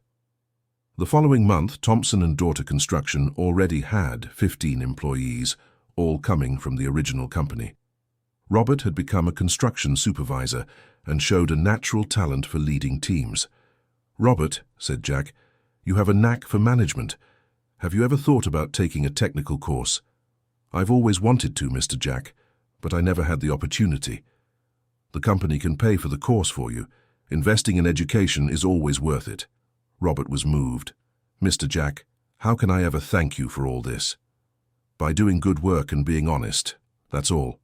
[SPEAKER 1] The following month, Thompson and Daughter Construction already had 15 employees, all coming from the original company. Robert had become a construction supervisor and showed a natural talent for leading teams. "Robert," said Jack, "you have a knack for management. Have you ever thought about taking a technical course?" "I've always wanted to, Mr. Jack, but I never had the opportunity." "The company can pay for the course for you. Investing in education is always worth it." Robert was moved. "Mr. Jack, how can I ever thank you for all this?" "By doing good work and being honest, that's all."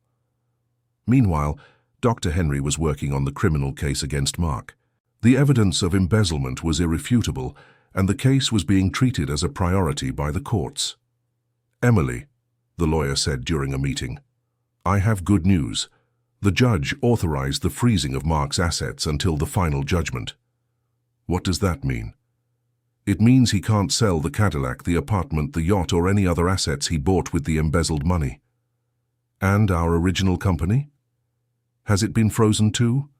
[SPEAKER 1] Meanwhile, Dr. Henry was working on the criminal case against Mark. The evidence of embezzlement was irrefutable, and the case was being treated as a priority by the courts. "Emily," the lawyer said during a meeting, "I have good news. The judge authorized the freezing of Mark's assets until the final judgment." "What does that mean?" "It means he can't sell the Cadillac, the apartment, the yacht, or any other assets he bought with the embezzled money." "And our original company? Has it been frozen too?"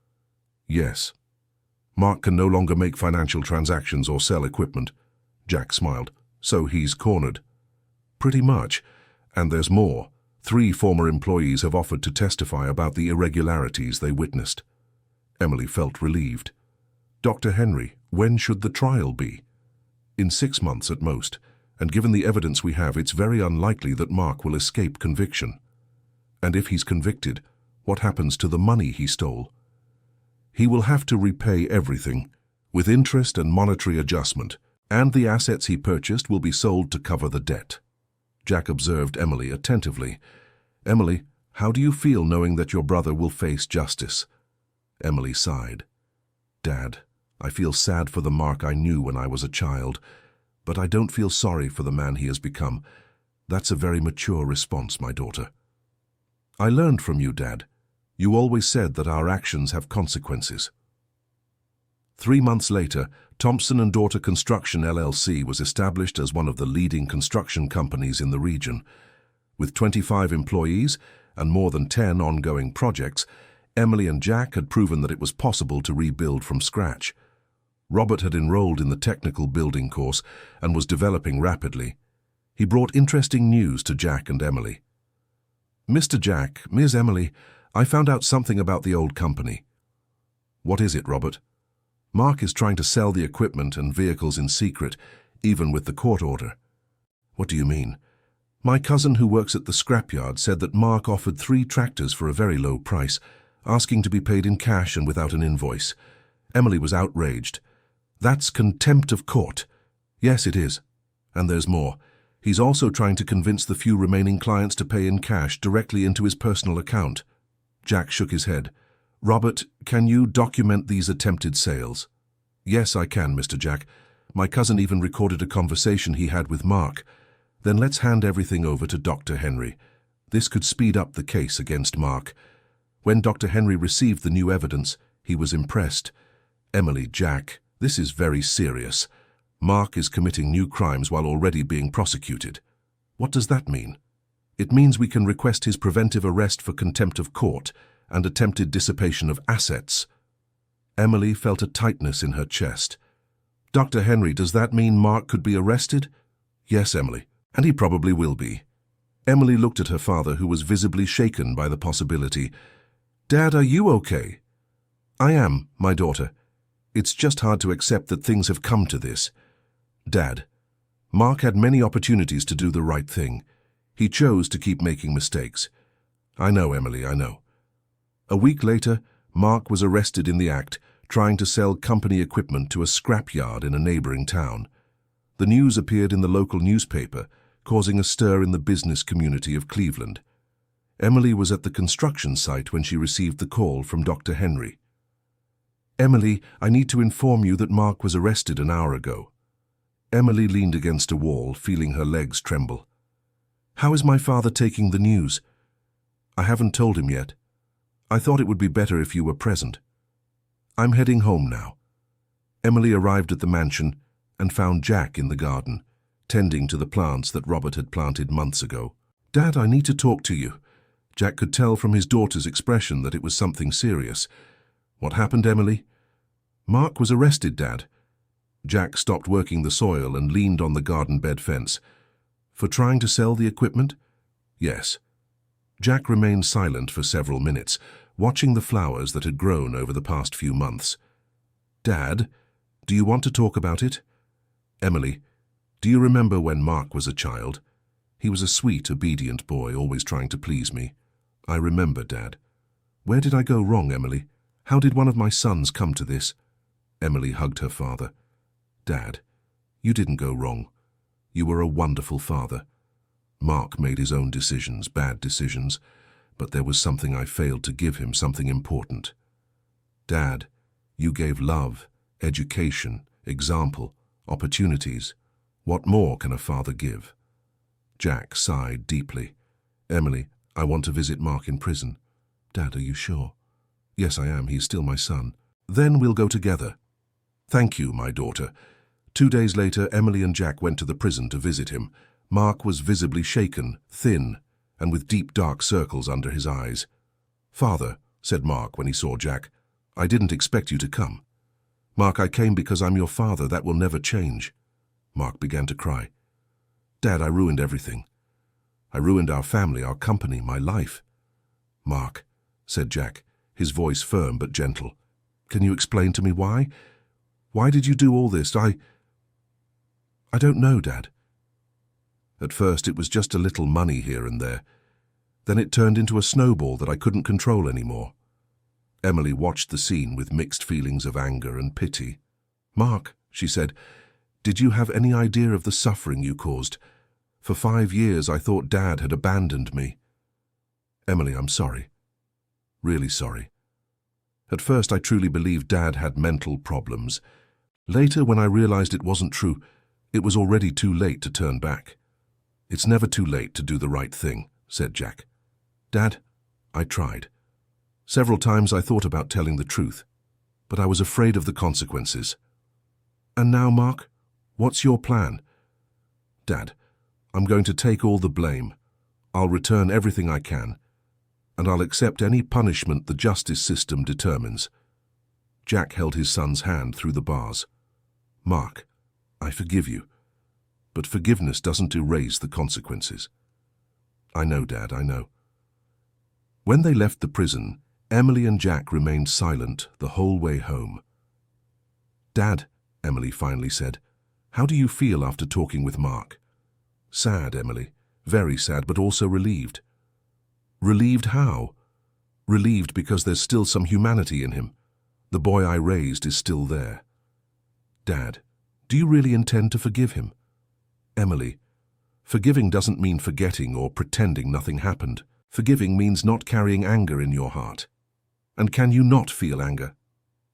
[SPEAKER 1] "Yes. Mark can no longer make financial transactions or sell equipment." Jack smiled. "So he's cornered." "Pretty much. And there's more. 3 former employees have offered to testify about the irregularities they witnessed." Emily felt relieved. "Dr. Henry, when should the trial be?" "In 6 months at most, and given the evidence we have, it's very unlikely that Mark will escape conviction." "And if he's convicted, what happens to the money he stole?" "He will have to repay everything, with interest and monetary adjustment, and the assets he purchased will be sold to cover the debt." Jack observed Emily attentively. "Emily, how do you feel knowing that your brother will face justice?" Emily sighed. "Dad, I feel sad for the Mark I knew when I was a child, but I don't feel sorry for the man he has become. That's a very mature response, my daughter." "I learned from you, Dad. You always said that our actions have consequences." 3 months later, Thompson and Daughter Construction LLC was established as one of the leading construction companies in the region. With 25 employees and more than 10 ongoing projects, Emily and Jack had proven that it was possible to rebuild from scratch. Robert had enrolled in the technical building course and was developing rapidly. He brought interesting news to Jack and Emily. "Mr. Jack, Ms. Emily, I found out something about the old company." "What is it, Robert?" "Mark is trying to sell the equipment and vehicles in secret, even with the court order." "What do you mean?" "My cousin who works at the scrapyard said that Mark offered 3 tractors for a very low price, asking to be paid in cash and without an invoice." Emily was outraged. "That's contempt of court." "Yes, it is. And there's more. He's also trying to convince the few remaining clients to pay in cash directly into his personal account." Jack shook his head. "Robert, can you document these attempted sales?" "Yes, I can, Mr. Jack. My cousin even recorded a conversation he had with Mark." "Then let's hand everything over to Dr. Henry. This could speed up the case against Mark." When Dr. Henry received the new evidence, he was impressed. "Emily, Jack, this is very serious. Mark is committing new crimes while already being prosecuted." "What does that mean?" "It means we can request his preventive arrest for contempt of court and attempted dissipation of assets." Emily felt a tightness in her chest. "Dr. Henry, does that mean Mark could be arrested?" "Yes, Emily, and he probably will be." Emily looked at her father, who was visibly shaken by the possibility. "Dad, are you okay?" "I am, my daughter. It's just hard to accept that things have come to this." "Dad, Mark had many opportunities to do the right thing. He chose to keep making mistakes." "I know, Emily, I know." A week later, Mark was arrested in the act, trying to sell company equipment to a scrapyard in a neighboring town. The news appeared in the local newspaper, causing a stir in the business community of Cleveland. Emily was at the construction site when she received the call from Dr. Henry. "Emily, I need to inform you that Mark was arrested an hour ago." Emily leaned against a wall, feeling her legs tremble. "How is my father taking the news?" "I haven't told him yet. I thought it would be better if you were present." "I'm heading home now." Emily arrived at the mansion and found Jack in the garden, tending to the plants that Robert had planted months ago. "Dad, I need to talk to you." Jack could tell from his daughter's expression that it was something serious. "What happened, Emily?" Mark was arrested, Dad. Jack stopped working the soil and leaned on the garden bed fence. For trying to sell the equipment? Yes. Jack remained silent for several minutes, watching the flowers that had grown over the past few months. Dad, do you want to talk about it? Emily, do you remember when Mark was a child? He was a sweet, obedient boy, always trying to please me. I remember, Dad. Where did I go wrong, Emily? How did one of my sons come to this? Emily hugged her father. Dad, you didn't go wrong. You were a wonderful father. Mark made his own decisions, bad decisions, but there was something I failed to give him, something important. Dad, you gave love, education, example, opportunities. What more can a father give? Jack sighed deeply. Emily, I want to visit Mark in prison. Dad, are you sure? Yes, I am. He's still my son. Then we'll go together. Thank you, my daughter. 2 days later, Emily and Jack went to the prison to visit him. Mark was visibly shaken, thin, and with deep dark circles under his eyes. Father, said Mark when he saw Jack, I didn't expect you to come. Mark, I came because I'm your father. That will never change. Mark began to cry. Dad, I ruined everything. I ruined our family, our company, my life. Mark, said Jack, his voice firm but gentle. Can you explain to me why? Why did you do all this? I don't know, Dad. At first it was just a little money here and there. Then it turned into a snowball that I couldn't control anymore. Emily watched the scene with mixed feelings of anger and pity. Mark, she said, did you have any idea of the suffering you caused? For 5 years I thought Dad had abandoned me. Emily, I'm sorry. Really sorry. At first I truly believed Dad had mental problems. Later, when I realized it wasn't true, it was already too late to turn back. It's never too late to do the right thing, said Jack. Dad, I tried. Several times I thought about telling the truth, but I was afraid of the consequences. And now, Mark, what's your plan? Dad, I'm going to take all the blame. I'll return everything I can, and I'll accept any punishment the justice system determines. Jack held his son's hand through the bars. Mark, I forgive you, but forgiveness doesn't erase the consequences. I know, Dad, I know. When they left the prison, Emily and Jack remained silent the whole way home. Dad, Emily finally said, how do you feel after talking with Mark? Sad, Emily. Very sad, but also relieved. Relieved how? Relieved because there's still some humanity in him. The boy I raised is still there. Dad, do you really intend to forgive him? Emily, forgiving doesn't mean forgetting or pretending nothing happened. Forgiving means not carrying anger in your heart. And can you not feel anger?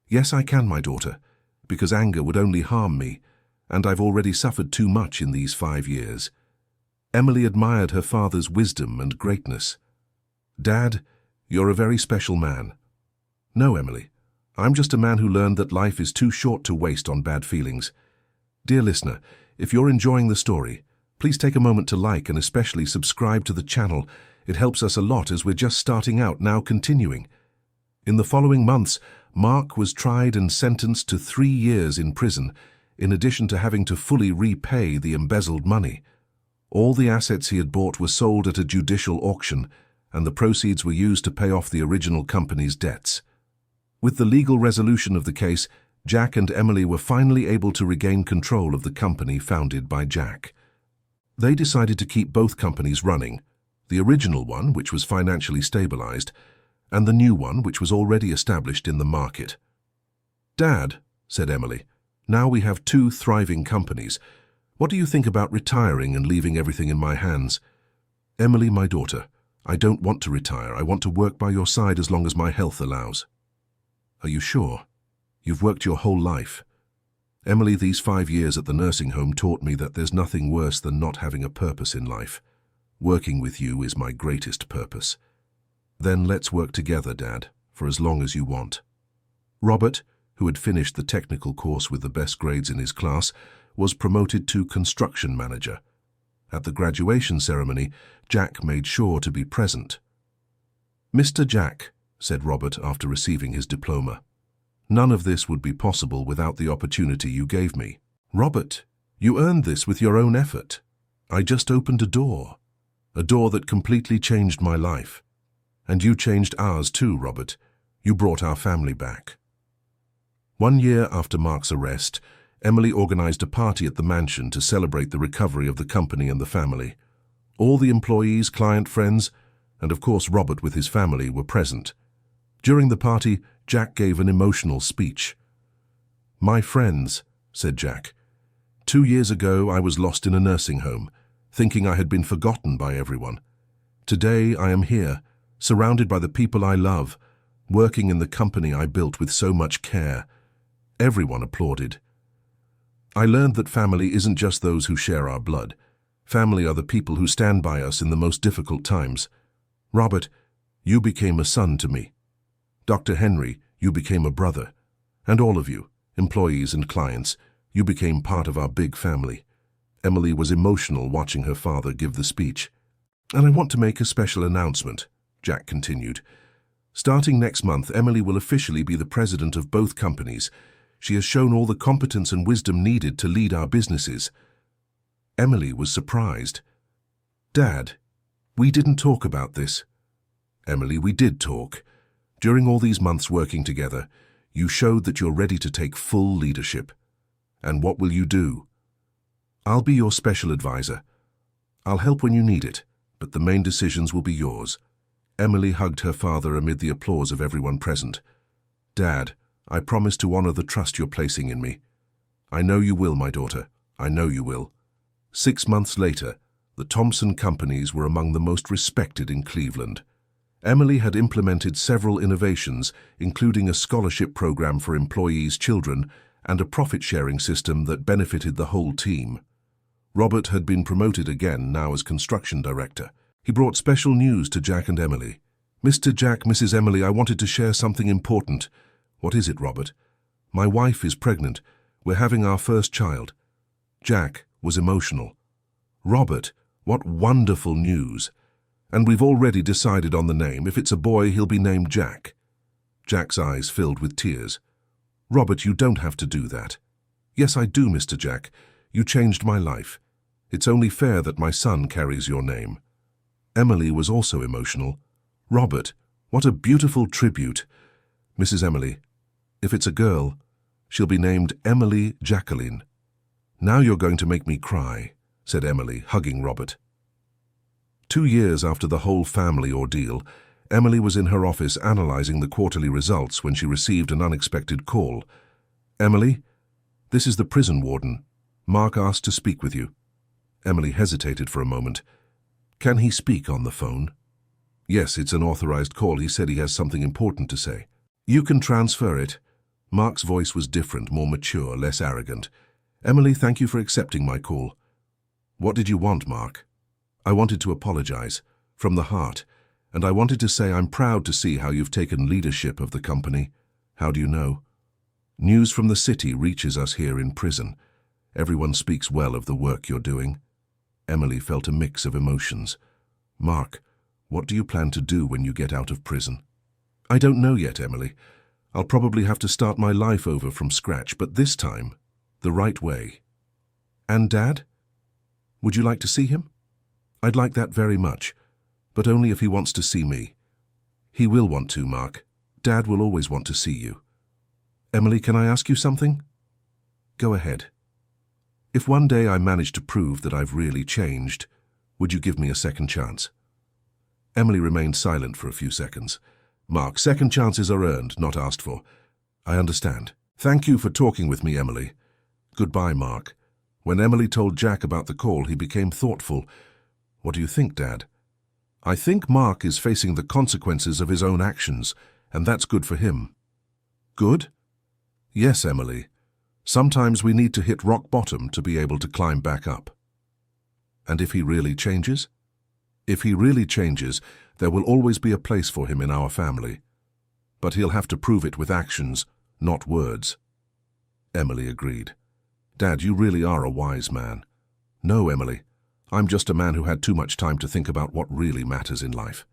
[SPEAKER 1] Yes, I can, my daughter, because anger would only harm me, and I've already suffered too much in these 5 years. Emily admired her father's wisdom and greatness. Dad, you're a very special man. No, Emily, I'm just a man who learned that life is too short to waste on bad feelings. Dear listener, if you're enjoying the story, please take a moment to like and especially subscribe to the channel. It helps us a lot as we're just starting out, now continuing. In the following months, Mark was tried and sentenced to 3 years in prison, in addition to having to fully repay the embezzled money. All the assets he had bought were sold at a judicial auction, and the proceeds were used to pay off the original company's debts. With the legal resolution of the case, Jack and Emily were finally able to regain control of the company founded by Jack. They decided to keep both companies running, the original one, which was financially stabilized, and the new one, which was already established in the market. Dad, said Emily, now we have 2 thriving companies. What do you think about retiring and leaving everything in my hands? Emily, my daughter, I don't want to retire. I want to work by your side as long as my health allows. Are you sure? You've worked your whole life. Emily, these 5 years at the nursing home taught me that there's nothing worse than not having a purpose in life. Working with you is my greatest purpose. Then let's work together, Dad, for as long as you want. Robert, who had finished the technical course with the best grades in his class, was promoted to construction manager. At the graduation ceremony, Jack made sure to be present. Mr. Jack, said Robert after receiving his diploma. None of this would be possible without the opportunity you gave me. Robert, you earned this with your own effort. I just opened a door that completely changed my life. And you changed ours too, Robert. You brought our family back. 1 year after Mark's arrest, Emily organized a party at the mansion to celebrate the recovery of the company and the family. All the employees, client friends, and of course Robert with his family were present. During the party, Jack gave an emotional speech. "My friends," said Jack, "2 years ago I was lost in a nursing home, thinking I had been forgotten by everyone. Today I am here, surrounded by the people I love, working in the company I built with so much care." Everyone applauded. "I learned that family isn't just those who share our blood. Family are the people who stand by us in the most difficult times. Robert, you became a son to me. Dr. Henry, you became a brother. And all of you, employees and clients, you became part of our big family." Emily was emotional watching her father give the speech. "And I want to make a special announcement," Jack continued. "Starting next month, Emily will officially be the president of both companies. She has shown all the competence and wisdom needed to lead our businesses." Emily was surprised. "Dad, we didn't talk about this." "Emily, we did talk. During all these months working together, you showed that you're ready to take full leadership. And what will you do?" "I'll be your special advisor. I'll help when you need it, but the main decisions will be yours." Emily hugged her father amid the applause of everyone present. "Dad, I promise to honor the trust you're placing in me. I know you will, my daughter. I know you will." 6 months later, the Thompson companies were among the most respected in Cleveland. Emily had implemented several innovations, including a scholarship program for employees' children and a profit-sharing system that benefited the whole team. Robert had been promoted again, now as construction director. He brought special news to Jack and Emily. "Mr. Jack, Mrs. Emily, I wanted to share something important." "What is it, Robert?" "My wife is pregnant. We're having our first child." Jack was emotional. "Robert, what wonderful news. And we've already decided on the name. If it's a boy, he'll be named Jack." Jack's eyes filled with tears. "Robert, you don't have to do that." "Yes, I do, Mr. Jack. You changed my life. It's only fair that my son carries your name." Emily was also emotional. "Robert, what a beautiful tribute. Mrs. Emily, if it's a girl, she'll be named Emily Jacqueline." "Now you're going to make me cry," said Emily, hugging Robert. 2 years after the whole family ordeal, Emily was in her office analyzing the quarterly results when she received an unexpected call. "Emily, this is the prison warden. Mark asked to speak with you." Emily hesitated for a moment. "Can he speak on the phone?" "Yes, it's an authorized call. He said he has something important to say." "You can transfer it." Mark's voice was different, more mature, less arrogant. "Emily, thank you for accepting my call." "What did you want, Mark?" "I wanted to apologize, from the heart, and I wanted to say I'm proud to see how you've taken leadership of the company." "How do you know?" "News from the city reaches us here in prison. Everyone speaks well of the work you're doing." Emily felt a mix of emotions. "Mark, what do you plan to do when you get out of prison?" "I don't know yet, Emily. I'll probably have to start my life over from scratch, but this time, the right way." "And Dad? Would you like to see him?" "I'd like that very much, but only if he wants to see me." "He will want to, Mark. Dad will always want to see you." "Emily, can I ask you something?" "Go ahead." "If one day I manage to prove that I've really changed, would you give me a second chance?" Emily remained silent for a few seconds. "Mark, second chances are earned, not asked for." "I understand. Thank you for talking with me, Emily." "Goodbye, Mark." When Emily told Jack about the call, he became thoughtful. "What do you think, Dad?" "I think Mark is facing the consequences of his own actions, and that's good for him." "Good?" "Yes, Emily. Sometimes we need to hit rock bottom to be able to climb back up." "And if he really changes?" "If he really changes, there will always be a place for him in our family. But he'll have to prove it with actions, not words." Emily agreed. "Dad, you really are a wise man." "No, Emily. I'm just a man who had too much time to think about what really matters in life."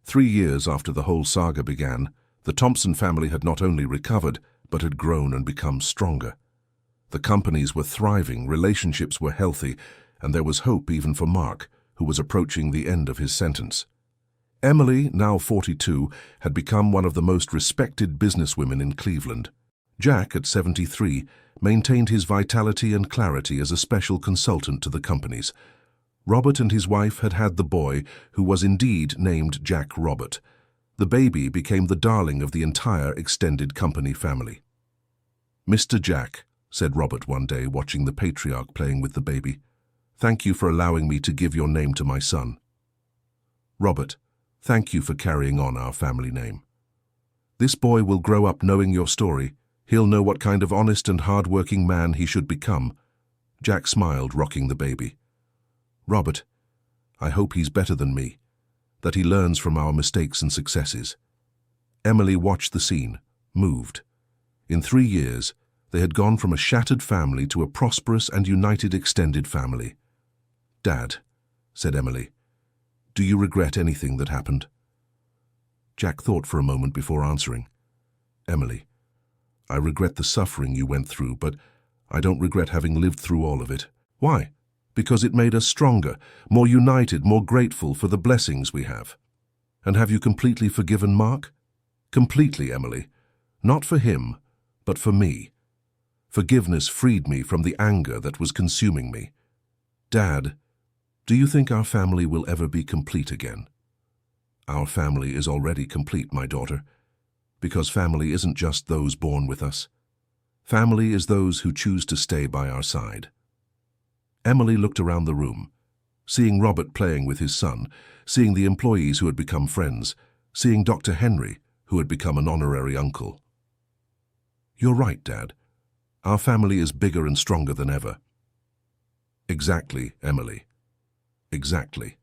[SPEAKER 1] 3 years after the whole saga began, The Thompson family had not only recovered, but had grown and become stronger. The companies were thriving, relationships were healthy, and there was hope even for Mark, who was approaching the end of his sentence. Emily, now 42, had become one of the most respected businesswomen in Cleveland. Jack, at 73, maintained his vitality and clarity as a special consultant to the companies. Robert and his wife had had the boy, who was indeed named Jack Robert. The baby became the darling of the entire extended company family. "Mr. Jack," said Robert one day, watching the patriarch playing with the baby, "thank you for allowing me to give your name to my son." "Robert, thank you for carrying on our family name. This boy will grow up knowing your story. He'll know what kind of honest and hard-working man he should become." Jack smiled, rocking the baby. "Robert, I hope he's better than me, that he learns from our mistakes and successes." Emily watched the scene, moved. In 3 years, they had gone from a shattered family to a prosperous and united extended family. "Dad," said Emily, "do you regret anything that happened?" Jack thought for a moment before answering. "Emily, I regret the suffering you went through, but I don't regret having lived through all of it." "Why?" "Because it made us stronger, more united, more grateful for the blessings we have." "And have you completely forgiven Mark?" "Completely, Emily. Not for him, but for me. Forgiveness freed me from the anger that was consuming me." "Dad, do you think our family will ever be complete again?" "Our family is already complete, my daughter, because family isn't just those born with us. Family is those who choose to stay by our side." Emily looked around the room, seeing Robert playing with his son, seeing the employees who had become friends, seeing Dr. Henry, who had become an honorary uncle. "You're right, Dad. Our family is bigger and stronger than ever." "Exactly, Emily. Exactly."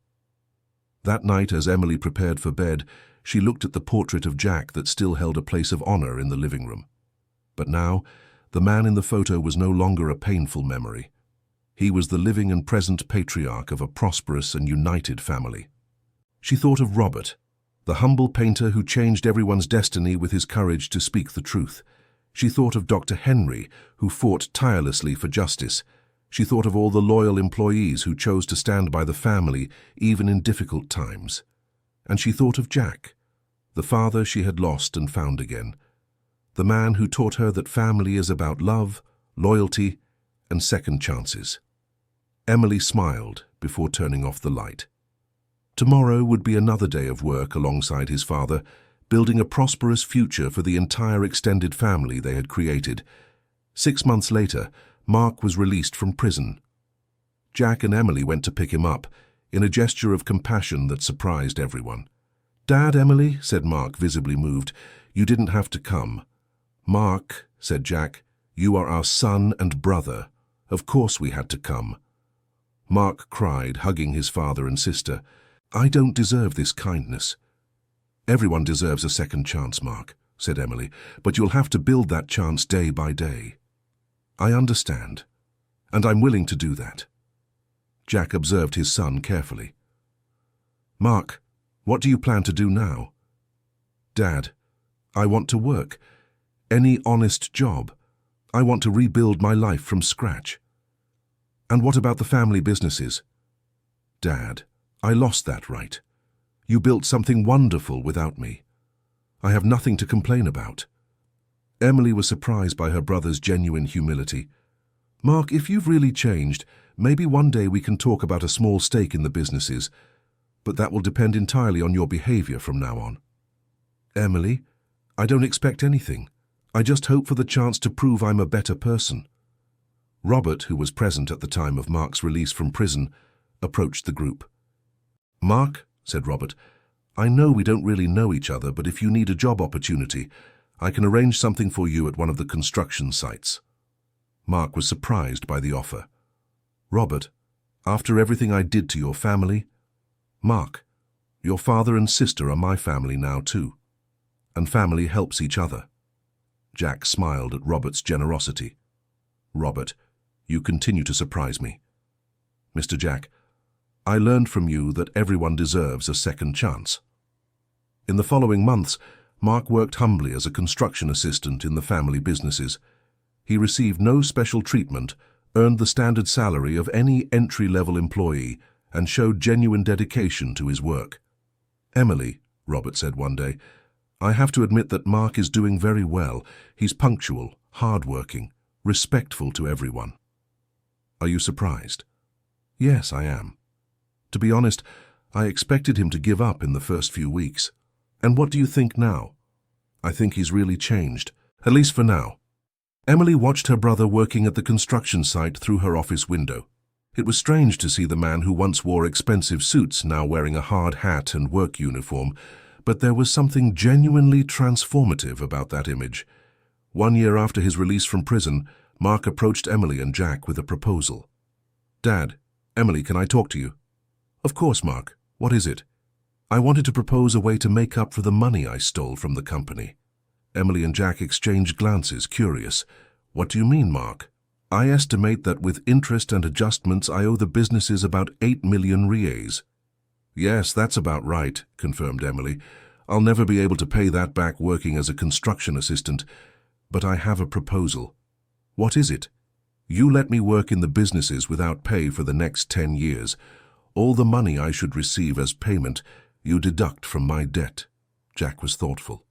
[SPEAKER 1] That night, as Emily prepared for bed, she looked at the portrait of Jack that still held a place of honor in the living room. But now, the man in the photo was no longer a painful memory. He was the living and present patriarch of a prosperous and united family. She thought of Robert, the humble painter who changed everyone's destiny with his courage to speak the truth. She thought of Dr. Henry, who fought tirelessly for justice. She thought of all the loyal employees who chose to stand by the family even in difficult times. And she thought of Jack, the father she had lost and found again, the man who taught her that family is about love, loyalty, and second chances. Emily smiled before turning off the light. Tomorrow would be another day of work alongside his father, building a prosperous future for the entire extended family they had created. 6 months later, Mark was released from prison. Jack and Emily went to pick him up, in a gesture of compassion that surprised everyone. "Dad, Emily," said Mark, visibly moved, "you didn't have to come." "Mark," said Jack, "you are our son and brother. Of course we had to come." Mark cried, hugging his father and sister. "I don't deserve this kindness." "Everyone deserves a second chance, Mark," said Emily, "but you'll have to build that chance day by day." "I understand, and I'm willing to do that." Jack observed his son carefully. "Mark, what do you plan to do now?" "Dad, I want to work. Any honest job. I want to rebuild my life from scratch." "And what about the family businesses?" "Dad, I lost that right. You built something wonderful without me. I have nothing to complain about." Emily was surprised by her brother's genuine humility. "Mark, if you've really changed, maybe one day we can talk about a small stake in the businesses, but that will depend entirely on your behavior from now on." "Emily, I don't expect anything. I just hope for the chance to prove I'm a better person." Robert, who was present at the time of Mark's release from prison, approached the group. "Mark," said Robert, "I know we don't really know each other, but if you need a job opportunity, I can arrange something for you at one of the construction sites." Mark was surprised by the offer. "Robert, after everything I did to your family?" "Mark, your father and sister are my family now too, and family helps each other." Jack smiled at Robert's generosity. "Robert, you continue to surprise me." "Mr. Jack, I learned from you that everyone deserves a second chance." In the following months, Mark worked humbly as a construction assistant in the family businesses. He received no special treatment, earned the standard salary of any entry-level employee, and showed genuine dedication to his work. "Emily," Robert said one day, "I have to admit that Mark is doing very well. He's punctual, hard-working, respectful to everyone." "Are you surprised?" "Yes, I am. To be honest, I expected him to give up in the first few weeks. And what do you think now?" "I think he's really changed, at least for now." Emily watched her brother working at the construction site through her office window. It was strange to see the man who once wore expensive suits now wearing a hard hat and work uniform, but there was something genuinely transformative about that image. 1 year after his release from prison, Mark approached Emily and Jack with a proposal. "Dad, Emily, can I talk to you?" "Of course, Mark. What is it?" "I wanted to propose a way to make up for the money I stole from the company." Emily and Jack exchanged glances, curious. "What do you mean, Mark?" "I estimate that with interest and adjustments I owe the businesses about 8 million reais." "Yes, that's about right," confirmed Emily. "I'll never be able to pay that back working as a construction assistant, but I have a proposal." "What is it?" "You let me work in the businesses without pay for the next 10 years. All the money I should receive as payment, you deduct from my debt." Jack was thoughtful.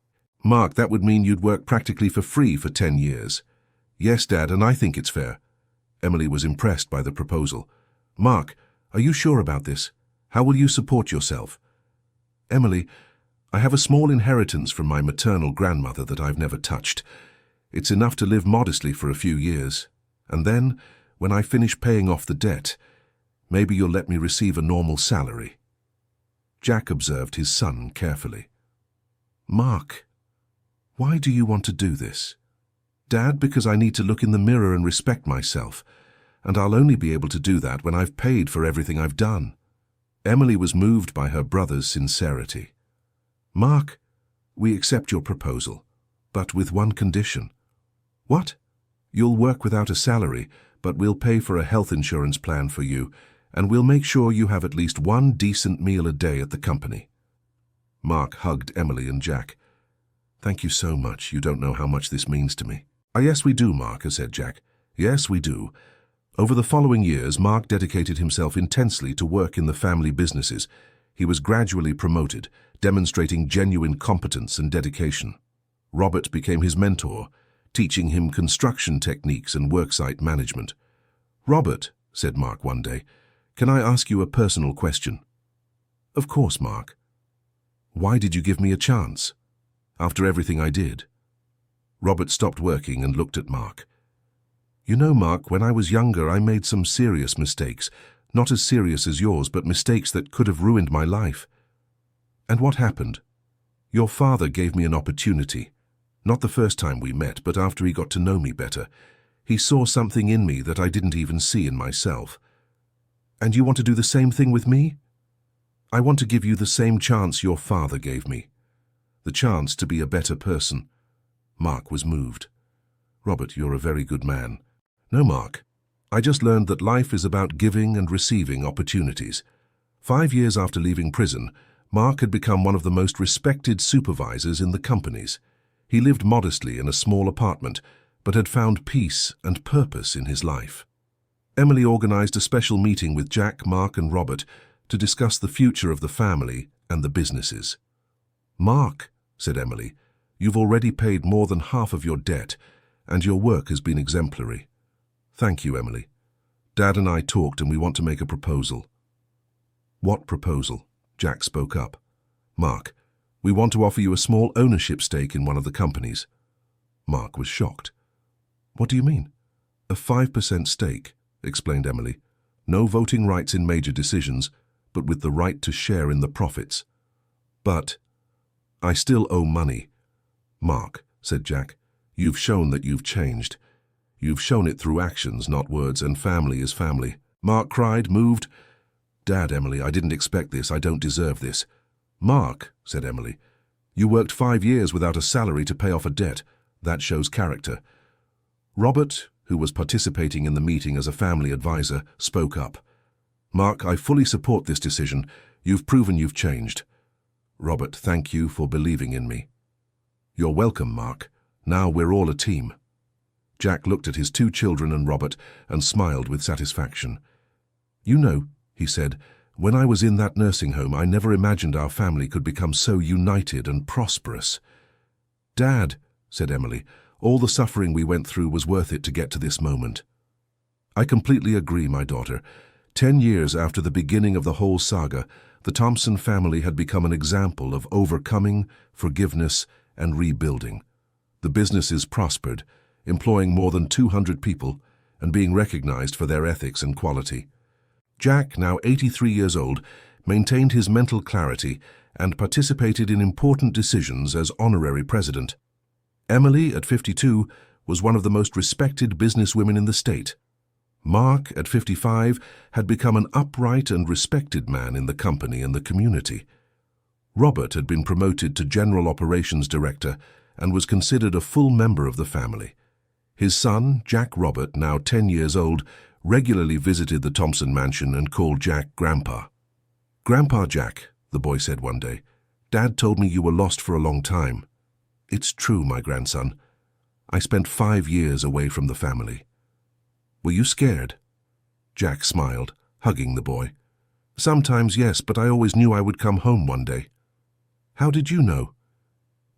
[SPEAKER 1] "Mark, that would mean you'd work practically for free for 10 years. "Yes, Dad, and I think it's fair." Emily was impressed by the proposal. "Mark, are you sure about this? How will you support yourself?" "Emily, I have a small inheritance from my maternal grandmother that I've never touched. It's enough to live modestly for a few years. And then, when I finish paying off the debt, maybe you'll let me receive a normal salary." Jack observed his son carefully. "Mark, why do you want to do this?" "Dad, because I need to look in the mirror and respect myself, and I'll only be able to do that when I've paid for everything I've done." Emily was moved by her brother's sincerity. "Mark, we accept your proposal, but with one condition." "What?" "You'll work without a salary, but we'll pay for a health insurance plan for you, and we'll make sure you have at least one decent meal a day at the company." Mark hugged Emily and Jack. "Thank you so much. You don't know how much this means to me." Yes, we do, Mark," said Jack. "Yes, we do." Over the following years, Mark dedicated himself intensely to work in the family businesses. He was gradually promoted, demonstrating genuine competence and dedication. Robert became his mentor, teaching him construction techniques and worksite management. "Robert," said Mark one day, "can I ask you a personal question?" "Of course, Mark." "Why did you give me a chance? After everything I did?" Robert stopped working and looked at Mark. "You know, Mark, when I was younger I made some serious mistakes, not as serious as yours, but mistakes that could have ruined my life." "And what happened?" "Your father gave me an opportunity. Not the first time we met, but after he got to know me better. He saw something in me that I didn't even see in myself." "And you want to do the same thing with me?" "I want to give you the same chance your father gave me. The chance to be a better person." Mark was moved. "Robert, you're a very good man." "No, Mark. I just learned that life is about giving and receiving opportunities." 5 years after leaving prison, Mark had become one of the most respected supervisors in the companies. He lived modestly in a small apartment, but had found peace and purpose in his life. Emily organized a special meeting with Jack, Mark, and Robert to discuss the future of the family and the businesses. "Mark," said Emily, "you've already paid more than half of your debt, and your work has been exemplary." "Thank you, Emily. Dad and I talked, and we want to make a proposal." "What proposal?" Jack spoke up. "Mark, we want to offer you a small ownership stake in one of the companies." Mark was shocked. "What do you mean?" "A 5% stake," explained Emily. "No voting rights in major decisions, but with the right to share in the profits." "But I still owe money." "Mark," said Jack, "you've shown that you've changed. You've shown it through actions, not words, and family is family." Mark cried, moved. "Dad, Emily, I didn't expect this. I don't deserve this." "Mark," said Emily, "you worked 5 years without a salary to pay off a debt. That shows character." Robert, who was participating in the meeting as a family advisor, spoke up. "Mark, I fully support this decision. You've proven you've changed." "Robert, thank you for believing in me." You're welcome, Mark. Now we're all a team. Jack looked at his two children and Robert and smiled with satisfaction. You know, he said, when I was in that nursing home, I never imagined our family could become so united and prosperous. Dad, said Emily, all the suffering we went through was worth it to get to this moment. I completely agree, my daughter. 10 years after the beginning of the whole saga, the Thompson family had become an example of overcoming, forgiveness, and rebuilding. The businesses prospered, employing more than 200 people and being recognized for their ethics and quality. Jack, now 83 years old, maintained his mental clarity and participated in important decisions as honorary president. Emily, at 52, was one of the most respected businesswomen in the state. Mark, at 55, had become an upright and respected man in the company and the community. Robert had been promoted to General Operations Director and was considered a full member of the family. His son, Jack Robert, now 10 years old, regularly visited the Thompson mansion and called Jack Grandpa. Grandpa Jack, the boy said one day, Dad told me you were lost for a long time. It's true, my grandson. I spent 5 years away from the family. Were you scared? Jack smiled, hugging the boy. Sometimes, yes, but I always knew I would come home one day. How did you know?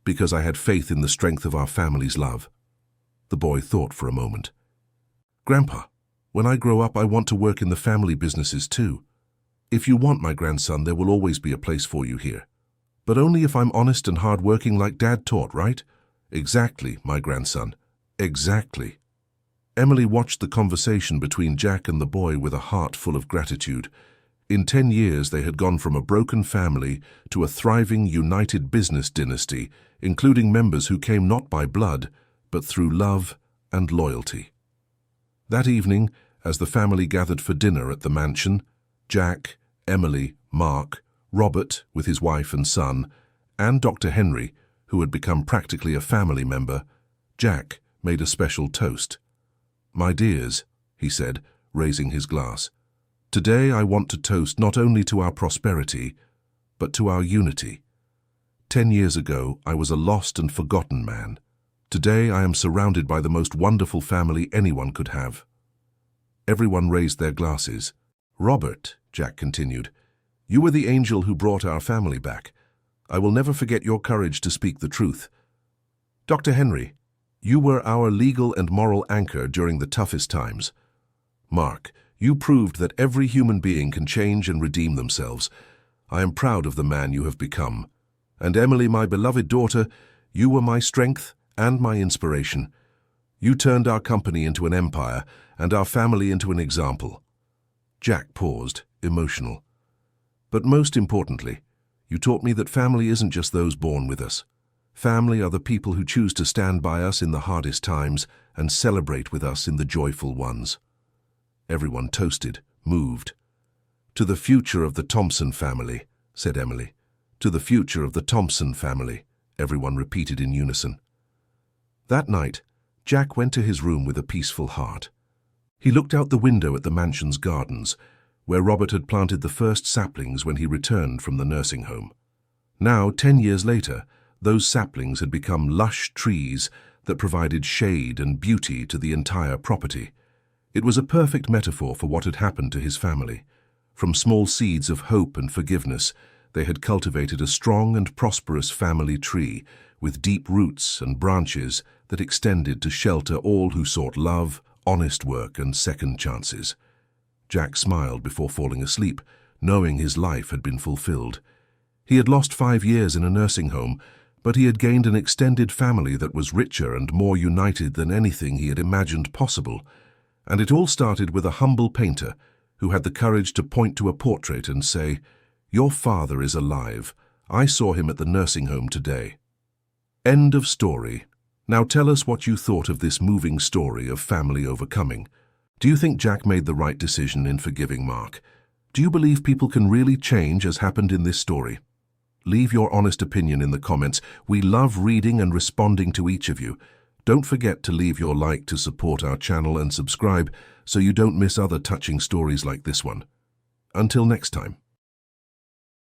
[SPEAKER 1] Because I had faith in the strength of our family's love. The boy thought for a moment. Grandpa, when I grow up, I want to work in the family businesses too. If you want, my grandson, there will always be a place for you here. But only if I'm honest and hard-working like Dad taught, right? Exactly, my grandson. Exactly. Emily watched the conversation between Jack and the boy with a heart full of gratitude. In 10 years, they had gone from a broken family to a thriving, united business dynasty, including members who came not by blood, but through love and loyalty. That evening, as the family gathered for dinner at the mansion, Jack, Emily, Mark, Robert with his wife and son, and Dr. Henry, who had become practically a family member, Jack made a special toast. My dears, he said, raising his glass, today I want to toast not only to our prosperity, but to our unity. 10 years ago, I was a lost and forgotten man. Today I am surrounded by the most wonderful family anyone could have. Everyone raised their glasses. Robert, Jack continued, you were the angel who brought our family back. I will never forget your courage to speak the truth. Dr. Henry, you were our legal and moral anchor during the toughest times. Mark, you proved that every human being can change and redeem themselves. I am proud of the man you have become. And Emily, my beloved daughter, you were my strength and my inspiration. You turned our company into an empire and our family into an example. Jack paused, emotional. But most importantly, you taught me that family isn't just those born with us. Family are the people who choose to stand by us in the hardest times and celebrate with us in the joyful ones. Everyone toasted, moved. To the future of the Thompson family, said Emily. To the future of the Thompson family, everyone repeated in unison. That night, Jack went to his room with a peaceful heart. He looked out the window at the mansion's gardens, where Robert had planted the first saplings when he returned from the nursing home. Now, 10 years later, those saplings had become lush trees that provided shade and beauty to the entire property. It was a perfect metaphor for what had happened to his family. From small seeds of hope and forgiveness, they had cultivated a strong and prosperous family tree with deep roots and branches that extended to shelter all who sought love, honest work, and second chances. Jack smiled before falling asleep, knowing his life had been fulfilled. He had lost 5 years in a nursing home, but he had gained an extended family that was richer and more united than anything he had imagined possible. And it all started with a humble painter who had the courage to point to a portrait and say, "Your father is alive. I saw him at the nursing home today." End of story. Now tell us what you thought of this moving story of family overcoming. Do you think Jack made the right decision in forgiving Mark? Do you believe people can really change as happened in this story? Leave your honest opinion in the comments. We love reading and responding to each of you. Don't forget to leave your like to support our channel and subscribe so you don't miss other touching stories like this one. Until next time.